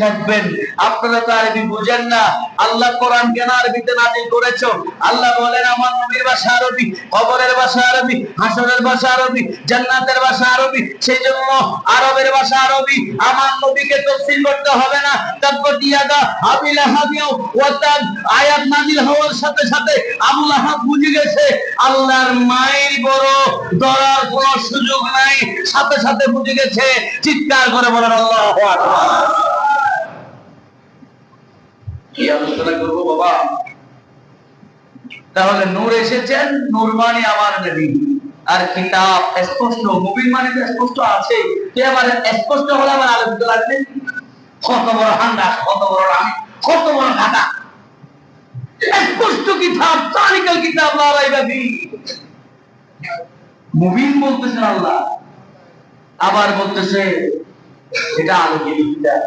থাকবেন আপনারা তো আরবি বুঝেন না আল্লাহ কোরআন কেন আরবিতে নাযিল করেছো আল্লাহ বলেন আমার নবীর ভাষা আরবি কবরের ভাষা আরবি হাসরের ভাষা আরবি জান্নাতের ভাষা আরবি সেইজন্য আরবের ভাষা আরবি আমার নবীকে তাফসীর করতে হবে না তাব্বাত ইয়াদা আবি লাহাবিয়া ওয়া তাব আয়াত নাযিল হওয়ার সাথে সাথে আবু লাহাব বুঝে গেছে আল্লাহর মায়ের বড় ধরার কোনো সুযোগ নাই সাথে সাথে বুঝে গেছে চিৎকার করে বলেন আল্লাহু আকবার কি আলোচনা করব বাবা তাহলে নূর এসেছেন নূর মানে আমার নবী আর কিতাব স্পষ্ট মুবিন মানে তো স্পষ্ট আছে কে আবার স্পষ্ট হলে আমার আলোচিত লাগবে কত বড় হান্ডা কত বড় রাম কত বড় ঢাকা স্পষ্ট কিতাব তারিকাল কিতাব লা রাইবা ফীহি মুবিন বলতেছেন আল্লাহ আবার বলতেছে এটা আলোকিত কিতাব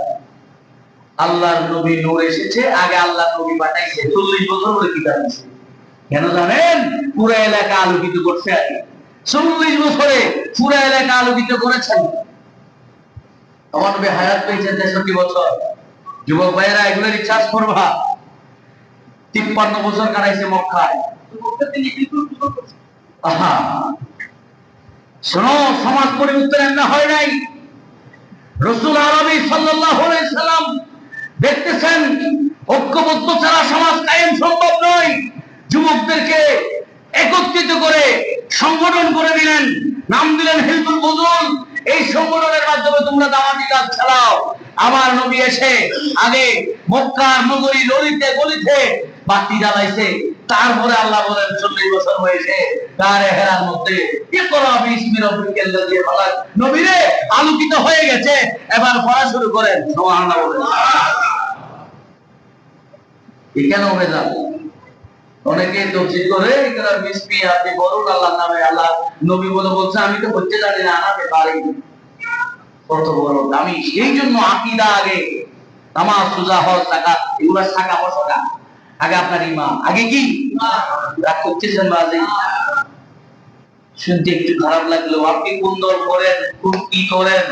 আল্লাহর নবী নূর এসেছে আগে আল্লাহ নবী পাঠাইছে 40 বছর ধরে কিতাব আছে কেন জানেন পুরো এলাকা আলোকিত করছে আগে 40 বছরে পুরো এলাকা আলোকিত করেছেন আমার নবী হায়াত পেয়েছেন 63 বছর যুবক ভাইয়েরা এগুলো রিসার্চ করবা 53 বছর কাটাইছে মক্কায় শোনো সমাজ পরিবর্তন এমন হয় নাই রাসূল আরবি সাল্লাল্লাহু আলাইহি সাল্লাম দেখতেছেন ঐক্যবদ্ধ ছাড়া সমাজ কায়েম সম্ভব নয়। যুবকদেরকে একত্রিত করে সংগঠন করে দিলেন, নাম দিলেন হিজবুল বুজুল। এই সংগঠনের মাধ্যমে তোমরা দাওয়াতি কাজ চালাও। আমার নবী এসে আগে মক্কার নগরী গলিতে গলিতে বাতি জ্বালাইছে, তারপরে আল্লাহ বলেন 40 বছর হয়েছে তার হেরার মধ্যে ইকরা বিসমি রাব্বিকাল্লাযী খালাক, নবীরে আলোকিত হয়ে গেছে, এবার পড়া শুরু করেন। সুবহানাল্লাহ বলেন। কেন ভেজাল? অনেকে তফসির করে ইকরা বিসমি আপনি বলুন আল্লাহর নামে, আল্লাহ নবী বলে বলছে আমি তো বলতে জানি না, আনাতে পারি। কত বড় দামি! এই জন্য আকীদা আগে, নামাজ রোজা হজ যাকাত এগুলা শাখা প্রশাখা, আগে আপনার ঈমান, আগে কি রাগ করতেছেন বাজে? শুনতে একটু খারাপ লাগলো। আপনি কোন দল করেন, কোন কি করেন,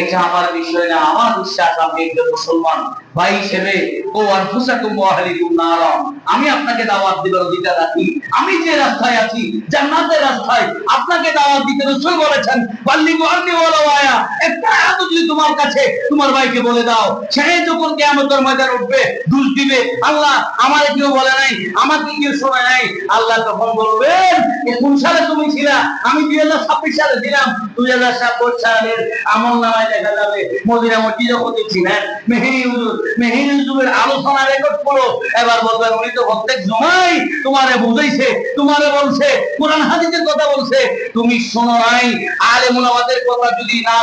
এটা আমার বিষয় না। আমার বিশ্বাস আপনি একজন মুসলমান ভাই হিসেবে ও আনফুসাকুম ওয়া আহলিকুম নারা, আমি আপনাকে দাওয়াত দিবার অধিকার রাখি। আমি যে রাস্তায় আছি জান্নাতের রাস্তায়, আপনাকে দাওয়াত দিতে রাসূল বলেছেন বাল্লিগু আন্নি ওয়ালাউ আয়া। একটা আয়াত যদি তোমার কাছে তোমার ভাইকে বলে দাও, সে যখন কিয়ামতের ময়দানে উঠবে দোষ দিবে আল্লাহ আমারে কেউ বলে নাই, আমাকে কেউ শোনে নাই। আল্লাহ তখন বলবেন কোন সালে তুমি ছিলা? আমি 2026 সালে ছিলাম। 2026 সালের আমলনামায় দেখা যাবে মদিনা মসজিদে কত ছিলেন, মেহেদি হুজুরের আলোচনা রেকর্ড করো। এবার বলবেন উনি তো প্রত্যেক জমাই তোমারে বুঝাইছে, তোমারে বলছে, কোরআন হাদিসের কথা বলছে, তুমি শোনো নাই। আলেম ওলামাদের কথা যদি না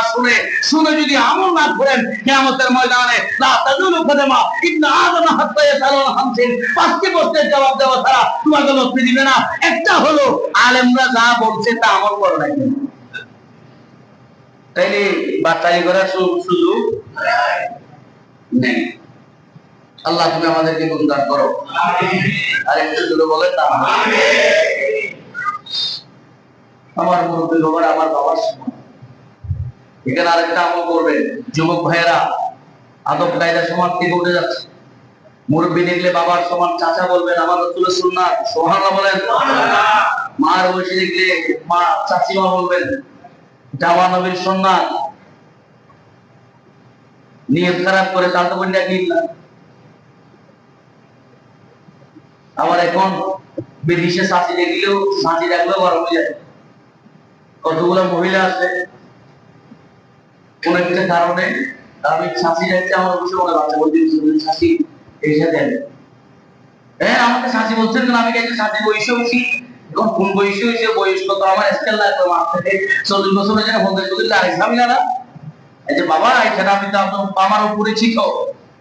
শুনে যদি আমল না করেন, কিয়ামতের ময়দানে লা তাজুলু কদমা ইবনে আদম হাত্তা ইয়াসালুন হামসিন, 5টি প্রশ্নের জবাব দেওয়া ছাড়া তোমাকে মুক্তি দিবে না। একটা হলো আলেমরা যা বলছে তা আমল করো না। তাইলে বাতাই করার সুযোগ নেই। আল্লাহ তুমি আমাদেরকে দান করো। আর একটু জোরে বলেন না আমার মুরব্বী বাবার, আমার বাবার সময়। এখানে আরেকটা আমল করবেন যুবক ভাইয়েরা, আদব কায়দা সমাজ থেকে উঠে যাচ্ছে। মুরব্বী দেখলে বাবার সমান চাচা বলবেন, আমার রাসূলের সুন্নাত। সুবহানাল্লাহ বলেন। মার বয়সী দেখলে মা চাচিমা বলবেন, জামা নবীর সুন্নাত। নিয়ত খারাপ করে চালতে বন্যা কিনলাম। আবার এখন বিদেশে চাচি দেখলেও, চাচি দেখলেও গরম হয়ে যায়। কতগুলো মহিলা আছে কোন একটা কারণে আমি চাচি দেখতে আমার অবশ্যই মনে বাচ্চা বলতে চাচি এসে দেন, হ্যাঁ আমাকে চাচি বলছেন কেন? আমি কাছে চাচি বয়স হয়েছি, এখন কোন বয়স হয়েছে, বয়স কত আমার স্কেল লাগবে, মাস থেকে 40 বছর হয়ে যায়, 50 বছর লাগে আমি না। এই যে বাবা এখানে আমি তো আমার উপরে ছিল,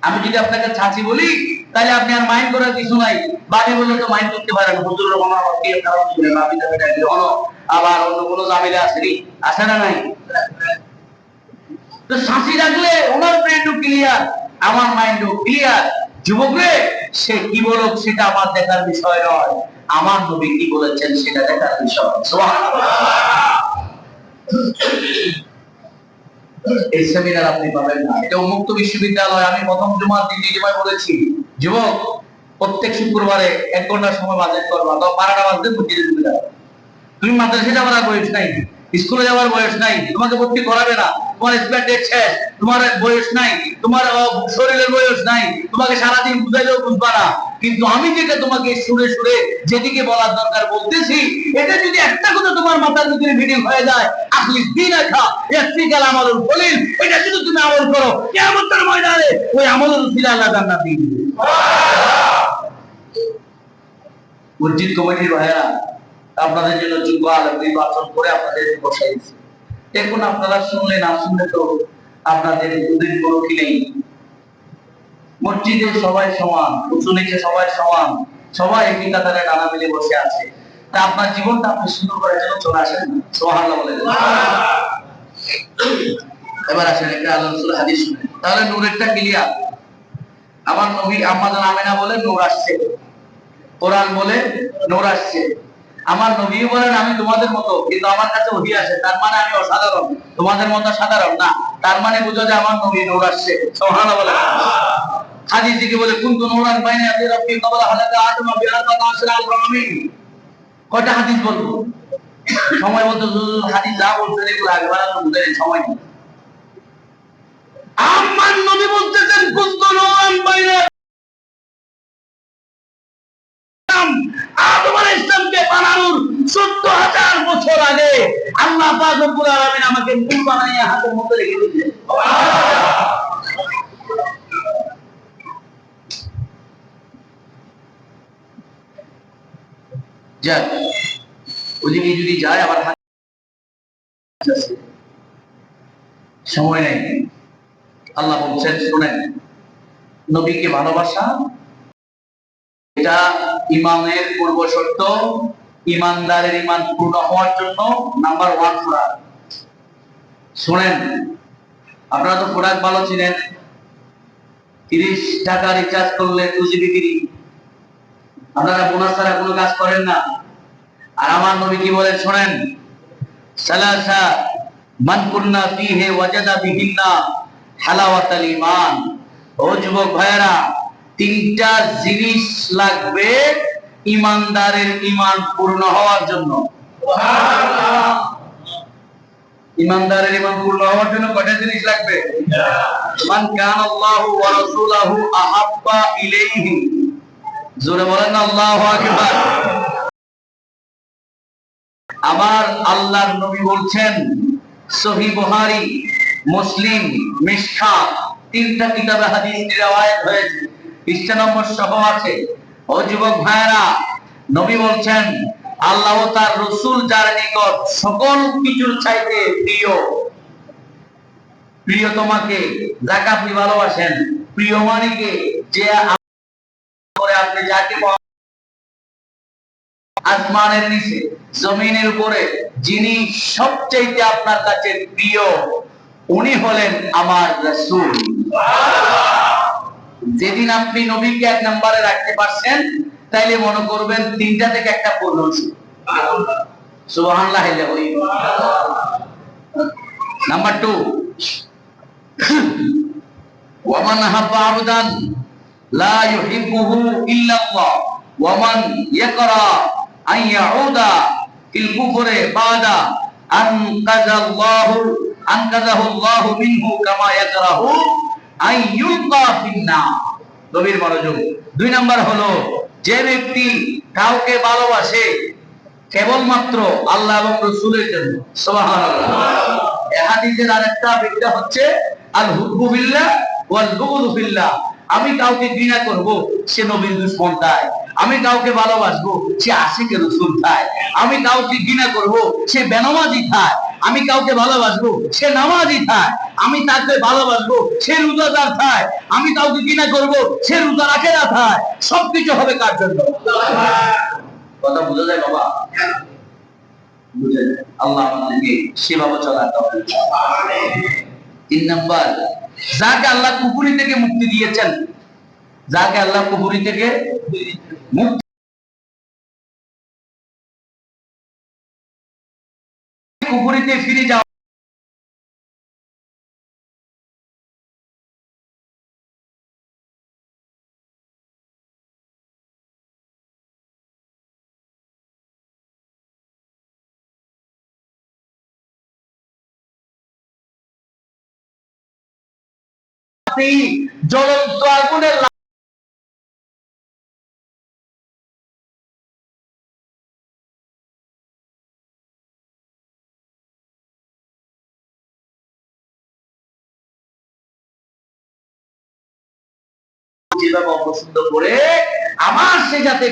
আমি যদি আপনাকে চাচি বলি তাহলে আপনি আর মাইন্ড করার কিছু নাই। বাড়ি বললে তো মাইন্ড করতে পারেন, হুজুর আমার কি কারণ ছিল, বাবি দাবি ডাকলে হলো, আবার অন্য কোনো জামিলা আসেনি, আসে না নাই? তো শাসি রাখলে ওনার মাইন্ডও ক্লিয়ার, আমার মাইন্ডও ক্লিয়ার। যুবকরে সে কি বলুক সেটা আমার দেখার বিষয় নয়, আমার নবী কি বলেছেন সেটা দেখার বিষয়। সুবহানাল্লাহ। এই সেমিনার আপনি পাবেন না, এটা উন্মুক্ত বিশ্ববিদ্যালয়। আমি প্রথম জুমার দ্বিতীয় জুমায় বলেছি, যুবক প্রত্যেক শুক্রবারে 1 ঘন্টা সময় বাজেট করবা, তো 12টা বাজতে মসজিদে ঢুকে যাবে। তুমি মাদ্রাসা যাওয়ার বয়স নাই, স্কুলে যাওয়ার বয়স নাই, তোমাকে ভর্তি করাবে না, তোমার এক্সপায়ার ডেট শেষ, তোমার বয়স নাই, তোমার শরীরের বয়স নাই, তোমাকে সারাদিন বুঝাইলেও বুঝবা না। কিন্তু আমি যেটা তোমাকে সুরে সুরে যেদিকে বলার দরকার বলতেছি, এটা যদি একটা কথা তোমার মাথার ভিতরে ভিডিও হয়ে যায়, আপনি দিন রাখা ইয়াসফিকাল আমালুল কলিল, এটা যদি তুমি আমল করো, কিয়ামতের ময়দানে ওই আমলের উসিলা আল্লাহ জান্নাত দিয়ে দিবে। মসজিদ কমিটির ভাইয়েরা আপনাদের জন্য যোগ্য আলেম নির্বাচন করে আপনাদের বসাইছে। এখন আপনারা শুনলে না শুনলে তো আপনাদের দুদিন কোনো কি নেই। মসজিদে সবাই সমান, উঁচু নিচে সবাই সমান, সবাই একই কাতারে ডানা মিলে বসে আছে। তা আপনার জীবনটা আপনি সুন্দর করার জন্য চলে আসেন, সুবহানাল্লাহ বলেন। এবার আসেন একটা আল্লাহর হাদিস শুনেন, তাহলে নূরেরটা ক্লিয়ার। আমার নবী আম্মাজান আমেনা বলে নূর আসছে, কোরআন বলে নূর আসছে। আমার নবী বলেন আমি তোমাদের মতো, কিন্তু আমার কাছে ওহী আসে, তার মানে আমি অসাধারণ, তোমাদের মতো সাধারণ না। তার মানে বুঝো যে আমার নবী নূর আসছে। সুবহানাল্লাহ বলেন। হাদিস থেকে বলে কুনতু নূরান বাইনা ইয়াদি রাব্বি ক্বাবলা হালাকা আদম বিআরবা'আ আশরা আল-রামিন। কয়টা হাদিস বলবো? সময় মতো হাদিস যা বলছেন এগুলো আগে বাড়ানো বুঝাই সময় নেই। আমার নবী বলতেছেন কুনতু নূরান বাইনা 14,000 বছর আগে আল্লাহ পাক রব্বুল আলামিন আমাকে নূর বানাইয়া হাতের মধ্যে রেখে দিয়েছেন। যাক, ওদিকে যদি যায় আবার সময় নেই। আল্লাহ বলছেন, শুনেন, নবীকে ভালোবাসা এটা ইমানের পূর্ব শর্ত। ইমানদারের ইমান পূর্ণ হওয়ার জন্য নাম্বার 1 প্রোডাক্ট। শুনেন, আপনারা তো প্রোডাক্ট ভালো চিনেন। 30 টাকা রিচার্জ করলে 2GB ফ্রি। আপনারা বোনাস ছাড়া কোনো কাজ করেন না। আর আমার নবী কি বলেন শুনেন, সালাসা মান কুন্না ফিহি ওয়াজাদা বিহিন্না হালাওয়াতাল ঈমান। ও যুবক ভাইরা, 3টা জিনিস লাগবে ইমানদারের ইমান পূর্ণ হওয়ার জন্য। সুবহানাল্লাহ। ইমানদারের ইমান পূর্ণ হওয়ার জন্য কয়টা জিনিস লাগবে? মান কানা আল্লাহু ওয়া রাসূলুহু আহাব্বা ইলাইহি। জোরে বলেন আল্লাহু আকবার। আমার আল্লাহর নবী বলছেন, সহিহ বুখারী, মুসলিম, মিশকাত 3টা কিতাবে হাদিস riwayat হয়েছে, পৃষ্ঠা নম্বর সহ আছে। ও যুবক ভাইরা, নবী বলছেন আল্লাহ ও তার রাসূল যার নিকট সকল কিছুর চাইতে প্রিয়। প্রিয় তোমাকে যাকে আপনি ভালোবাসেন। প্রিয় মানে কি? যে আপনি যাকে আসমানের নিচে জমিনের উপরে যিনি সবচেয়ে আপনার কাছে প্রিয়, উনি হলেন আমার রাসূল। যেদিন আপনি নবীকে 1 নম্বরে রাখতে পারছেন, তাইলে মনে করবেন 3টা থেকে একটা পূর্ণ হয়েছে। সুবহানাল্লাহ। নাম্বার 2, ওয়া মান হাব্বা আবদান লা ইউহিব্বুহু ইল্লা আল্লাহ ওয়া মান ইয়াকরা আন ইয়াউদা ফিল কুফরি বাদা আনকাযাহু আল্লাহু মিনহু কামা ইয়াকরাহু আন ইউলকা ফিন-নার। গভীর মনোযোগ। 2 নাম্বার হলো, যে ব্যক্তি কাউকে ভালোবাসে কেবলমাত্র আল্লাহ এবং রাসূলের জন্য। সুবহানাল্লাহ। এই হাদিসের আরেকটা ব্যাখ্যা হচ্ছে আল হুব্বু বিল্লাহ ওয়াল বুগদু ফিল্লাহ। আমি কাউকে ঘৃণা করব, সে নবীর দুশমন তাই। আমি কাউকে ভালোবাসবো, সে আশিকে রাসূল তাই। আমি কাউকে ঘৃণা করব, সে বেনামাজি তাই। আমি কাউকে ভালোবাসবো, সে নামাজি তাই। আমি তাকে ভালোবাসবো, সে রোজাদার তাই। আমি কাউকে ঘৃণা করব, সে রোজা রাখে না তাই। সবকিছু হবে কার জন্য? কথা বুঝা যায় বাবা? বুঝে যায়। আল্লাহ আমাদেরকে সেভাবে চলার তৌফিক দান করুন। আমিন। 3 নাম্বার, যাকে আল্লাহ কুফরি থেকে মুক্তি দিয়েছেন, যাকে আল্লাহ কুফরি থেকে মুক্তি কুফরিতে ফিরে যাওয়া জ্বলন্ত আগুনের যেভাবে অপছন্দ করে আমার সে যাতে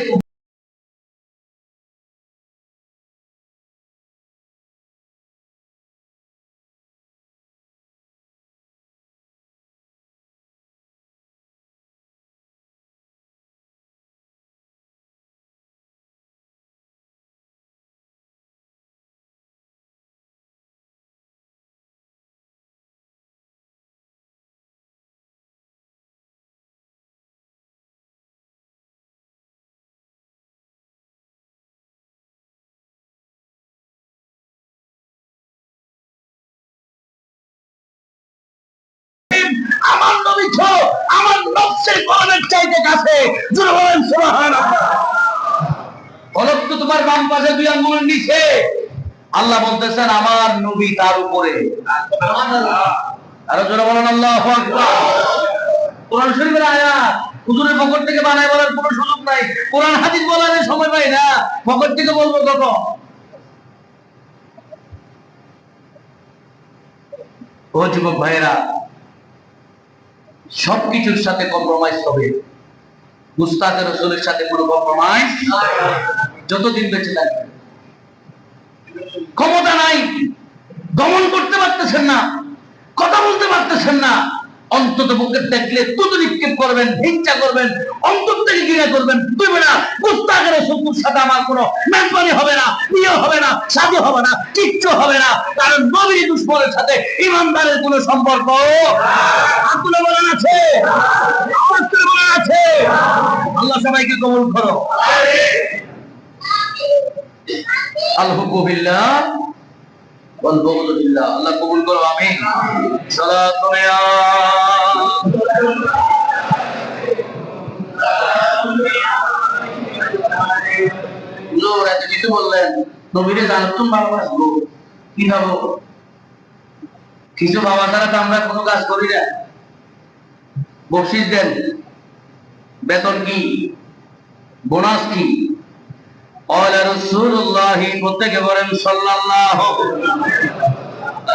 আমার নবী তো আমার নফসের কোরআনের চাইতে কাছে। জোরে বলেন সুবহানাল্লাহ। অলক তো তোমার বাম পাশে 2 আঙ্গুলের নিচে। আল্লাহ বলতেছেন আমার নবী তার উপরে। সুবহানাল্লাহ। আর জোরে বলেন আল্লাহু আকবার। কোরআন শরীফের আয়াত হুজুরের পকেট থেকে বানায় বলার কোনো সুযোগ নাই। কোরআন হাদিস বলার সময় পাই না, পকেট থেকে বলবো কখন? ও যুবক ভাইয়েরা, সবকিছুর সাথে কম্প্রোমাইজ হবে, মুস্তাফা রাসূলের সাথে কোনো কম্প্রোমাইজ যতদিন বেঁচে থাকবে। ক্ষমতা নাই, দমন করতে পারতেছেন না, কথা বলতে পারতেছেন না, অন্তত পক্ষে দেখলে তুতু নিক্ষেপ করবেন, হিংসা করবেন, অন্তর থেকে ঘৃণা করবেন। তুই না মুস্তাফা রাসূলের সাথে আমার কোনো মেজবানি হবে না, বিয়ে হবে না, শাদী হবে না, কিচ্ছু হবে না, কারণ নবীর দুশমনের সাথে ইমানদারের কোনো সম্পর্ক আকুল বলেন আছে, আকুল বলেন আছে। আল্লাহ সবাইকে কবুল করো, আল-হুকু বিল্লাহ ওয়াল বুগদু বিল্লাহ। আল্লাহ কবুল করো, আমিন। সালাতুন ইয়া হুজুর এত কিছু বললেন, নবীরে জানতুম ভালোবাসবো, কি ভাবো? কিছু বাবা ছাড়া তো আমরা কোনো কাজ করি না। বকশিশ দেন, বেতন কি, বোনাস কি? قال رسول الله প্রত্যেকে বলেন সাল্লাল্লাহু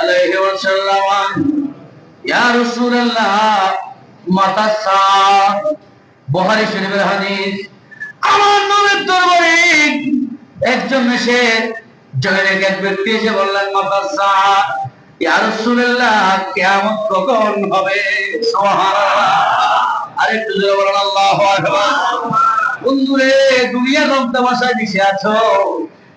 আলাইহি ওয়াসাল্লাম, ইয়া রাসূলুল্লাহ মাতা সাআ। বুখারী শরীফের হাদিস। আমার নবীর দরবারে একজন এসে জহিরের এক ব্যক্তি এসে বললেন, মাতা সাআ, ইয়া রাসূলুল্লাহ কিয়ামত কখন হবে? সুবহানাল্লাহ। আরেকটু জোরে বলেন আল্লাহু আকবার। বন্ধুরে, দুনিয়া রক্তা ভাষায় মিশে আছো,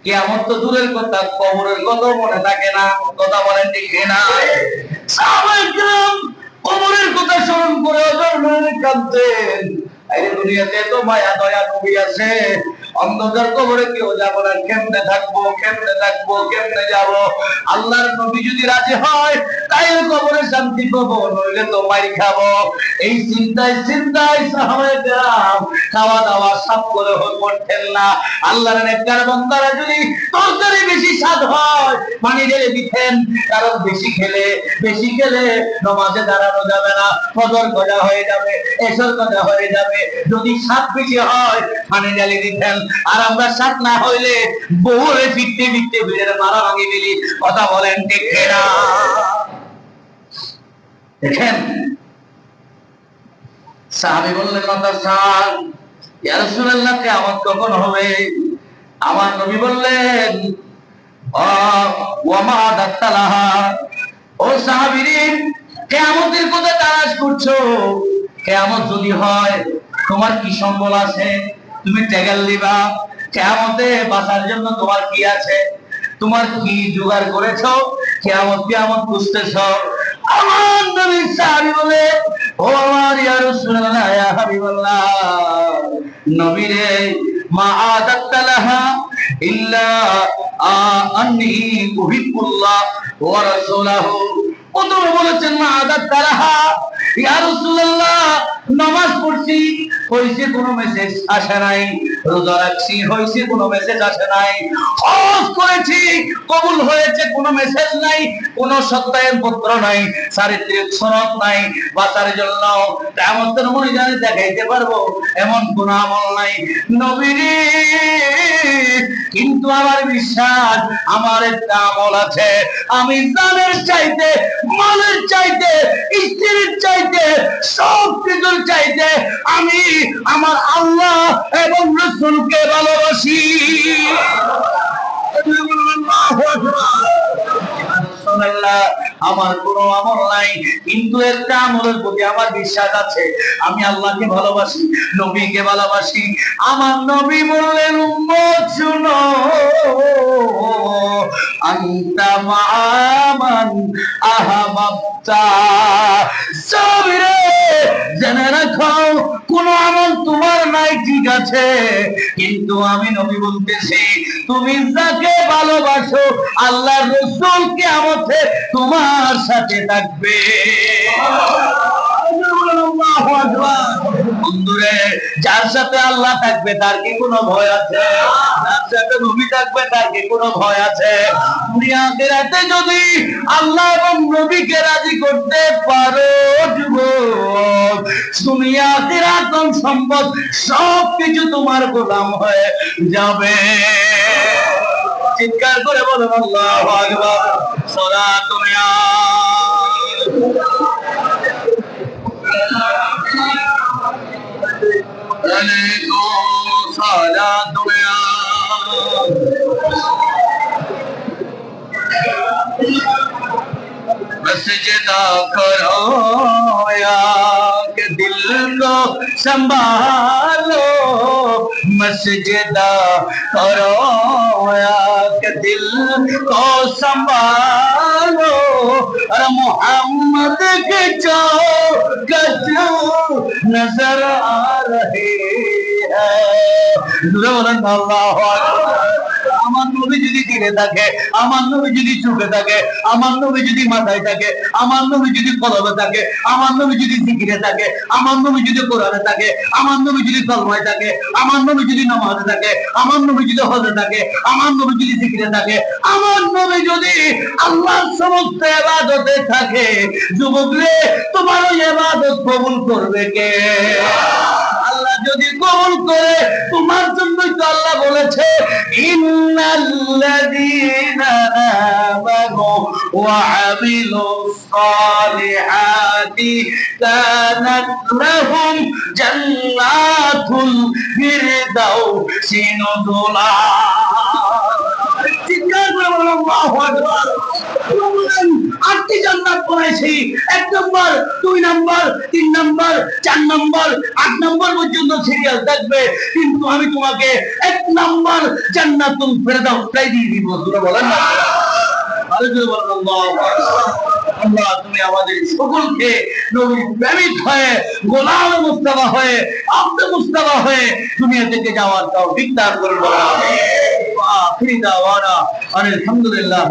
কিয়ামত তো দূরের কথা, কবরের কথা মনে থাকে না। কথা বলেন ঠিক না? সাহাবায়ে কেরাম কবরের কথা স্মরণ করে অজর কাঁদতেন। এই দুনিয়াতে তো মায়া দয়া নবী আছে, অন্ধকার কবরে কেউ যাব না, কেমনে থাকবো, কেমনে থাকবো, কেমনে যাব? আল্লাহর নবী যদি রাজি হয় তাই কবরে শান্তি পাবো, নইলে তো মাইর খাবো। এই চিন্তায় চিন্তায় সাহাবায়ে কেরাম খাওয়া দাওয়া সব করে করতেন না। আল্লাহর নেককার বান্দারা যদি তরকারি বেশি স্বাদ হয় পানি ঢেলে দিতেন, কারণ বেশি খেলে নামাজে দাঁড়ানো যাবে না, ফজর কজা হয়ে যাবে, এশর কজা হয়ে যাবে। যদি স্বাদ বেশি হয় পানি ঢেলে দিতেন। আর আমরা স্বাদ না হইলে বহুরে ফিরতে ফিরতে ভিড়ের মারা ভাঙি মিলি। কথা বলেন ঠিক না? দেখেন, সাহাবী বললেন, মাতা সাআ, ইয়া রাসূলুল্লাহ কিয়ামত কখন হবে? আমার নবী বললেন, ওয়া মা দাতালাহা। ও সাহাবীরা, কিয়ামতের কথা তালাশ করছো, কিয়ামত যদি হয় তোমার কি সম্বল আছে? তুমি টেগাল দিবা? কিয়ামতে বাঁচার জন্য তোমার কি আছে? তোমার কি জোগাড় করেছো? কিয়ামত বুঝতেছো? আমার নবী সাহাবী বলে, ও আমার ইয়া রাসূলুল্লাহ, ইয়া হাবিবাল্লাহ, নবী রে, মা আদাতালাহা ইল্লা আন্নী উহিব্বুল্লাহ ওয়া রাসূলাহু। ওদের বলেছেন, মা আদাতালাহা, ইয়া রাসূলুল্লাহ, নামাজ পড়ছি, হইছে কোনো মেসেজ আসে নাই, রোজা রাখছি, হইছে কোনো মেসেজ আসে নাই, হজ করেছি, কবুল হয়েছে, কোনো মেসেজ নাই, কোনো সত্যায়ন পত্র নাই, চারিত্রিক সনদ নাই, বাঁচার জন্য কিয়ামতের ময়দানে দেখাইতে পারবো এমন কোন আমল নাই। নবীরে, কিন্তু আমার বিশ্বাস, আমার একটা আমল আছে, আমি জানের চাইতে, মালের চাইতে, স্ত্রীর চাইতে, সব কিছুর চাইতে আমি আমার আল্লাহ এবং রাসূলকে ভালোবাসি। আমার কোনো আমল নাই, কিন্তু একটা আমলের প্রতি আমার বিশ্বাস আছে, আমি আল্লাহকে ভালোবাসি, নবীকে ভালোবাসি। আমার নবী বললেন, উম্মত শুনো, আনতা মা'মান আহাবাবতা। সাবিরে, জেনে রাখো, কোন আমল তোমার নাই ঠিক আছে, কিন্তু আমি নবী বলতেছি, তুমি যাকে ভালোবাসো আল্লাহর রাসূল কিয়ামতে তোমার সাথে থাকবে। আল্লাহু আকবার। বন্ধুরে, যার সাথে আল্লাহ থাকবে তার কি কোনো ভয় আছে? যার সাথে নবী থাকবে তার কি কোনো ভয় আছে? দুনিয়া আখিরাতে যদি আল্লাহ এবং নবীকে রাজি করতে পারো যুবক, দুনিয়া আখিরাত সম্পদ সবকিছু তোমার গোলাম হয়ে যাবে। চিৎকার করে বলুন আল্লাহু আকবার। সালাতুন ইয়া सजदा करो या कि दिल को संभालो मसजदा करो या कि दिल को संभालो और मोहम्मद के चौखट नजर आ रहे আমার নবী যদি দিলে থাকে, আমার নবী যদি চোখে থাকে, আমার নবী যদি মাথায় থাকে, আমার নবী যদি কলবে থাকে, আমার নবী যদি জিকিরে থাকে, আমার নবী যদি কোরআনে থাকে, আমার নবী যদি কলমায় থাকে, আমার নবী যদি নামাজে থাকে, আমার নবী যদি হজে থাকে, আমার নবী যদি জিকিরে থাকে, আমার নবী যদি আল্লাহর সমস্ত ইবাদতে থাকে, যুবক রে তোমার ওই ইবাদত কবুল করবে কে? আল্লাহ যদি কবুল করে তোমার জন্যই তো আল্লাহ বলেছে ইন্নাল্লাযীনা আমানু ওয়া আমিলুস সালিহাতি কানাত লাহুম জান্নাতুল ফিরদাউসি নুজুলা। চিৎকার করে বলুন আল্লাহু আকবার। আটটি জান্নাত বানাইছি, 1 নম্বর, 2 নম্বর, 3 নম্বর, 4 নম্বর, 8 নম্বর পর্যন্ত সিরিয়াল থাকবে, কিন্তু আমি তোমাকে 1 নম্বর জান্নাতুল ফেরদাউসটাই দিয়ে দিব। সূরা বলেন না, আরেকবার বলেন আল্লাহু আকবার। আল্লাহ তুমি আমাদের সকলকে নবীর প্রেমিক হয়ে, গোলাম মুস্তাফা হয়ে, আব্দ মুস্তাফা হয়ে দুনিয়া থেকে যাওয়ার তৌফিক দান করুন। আমিন। ওয়া আখিরি দাওয়ানা আলহামদুলিল্লাহ।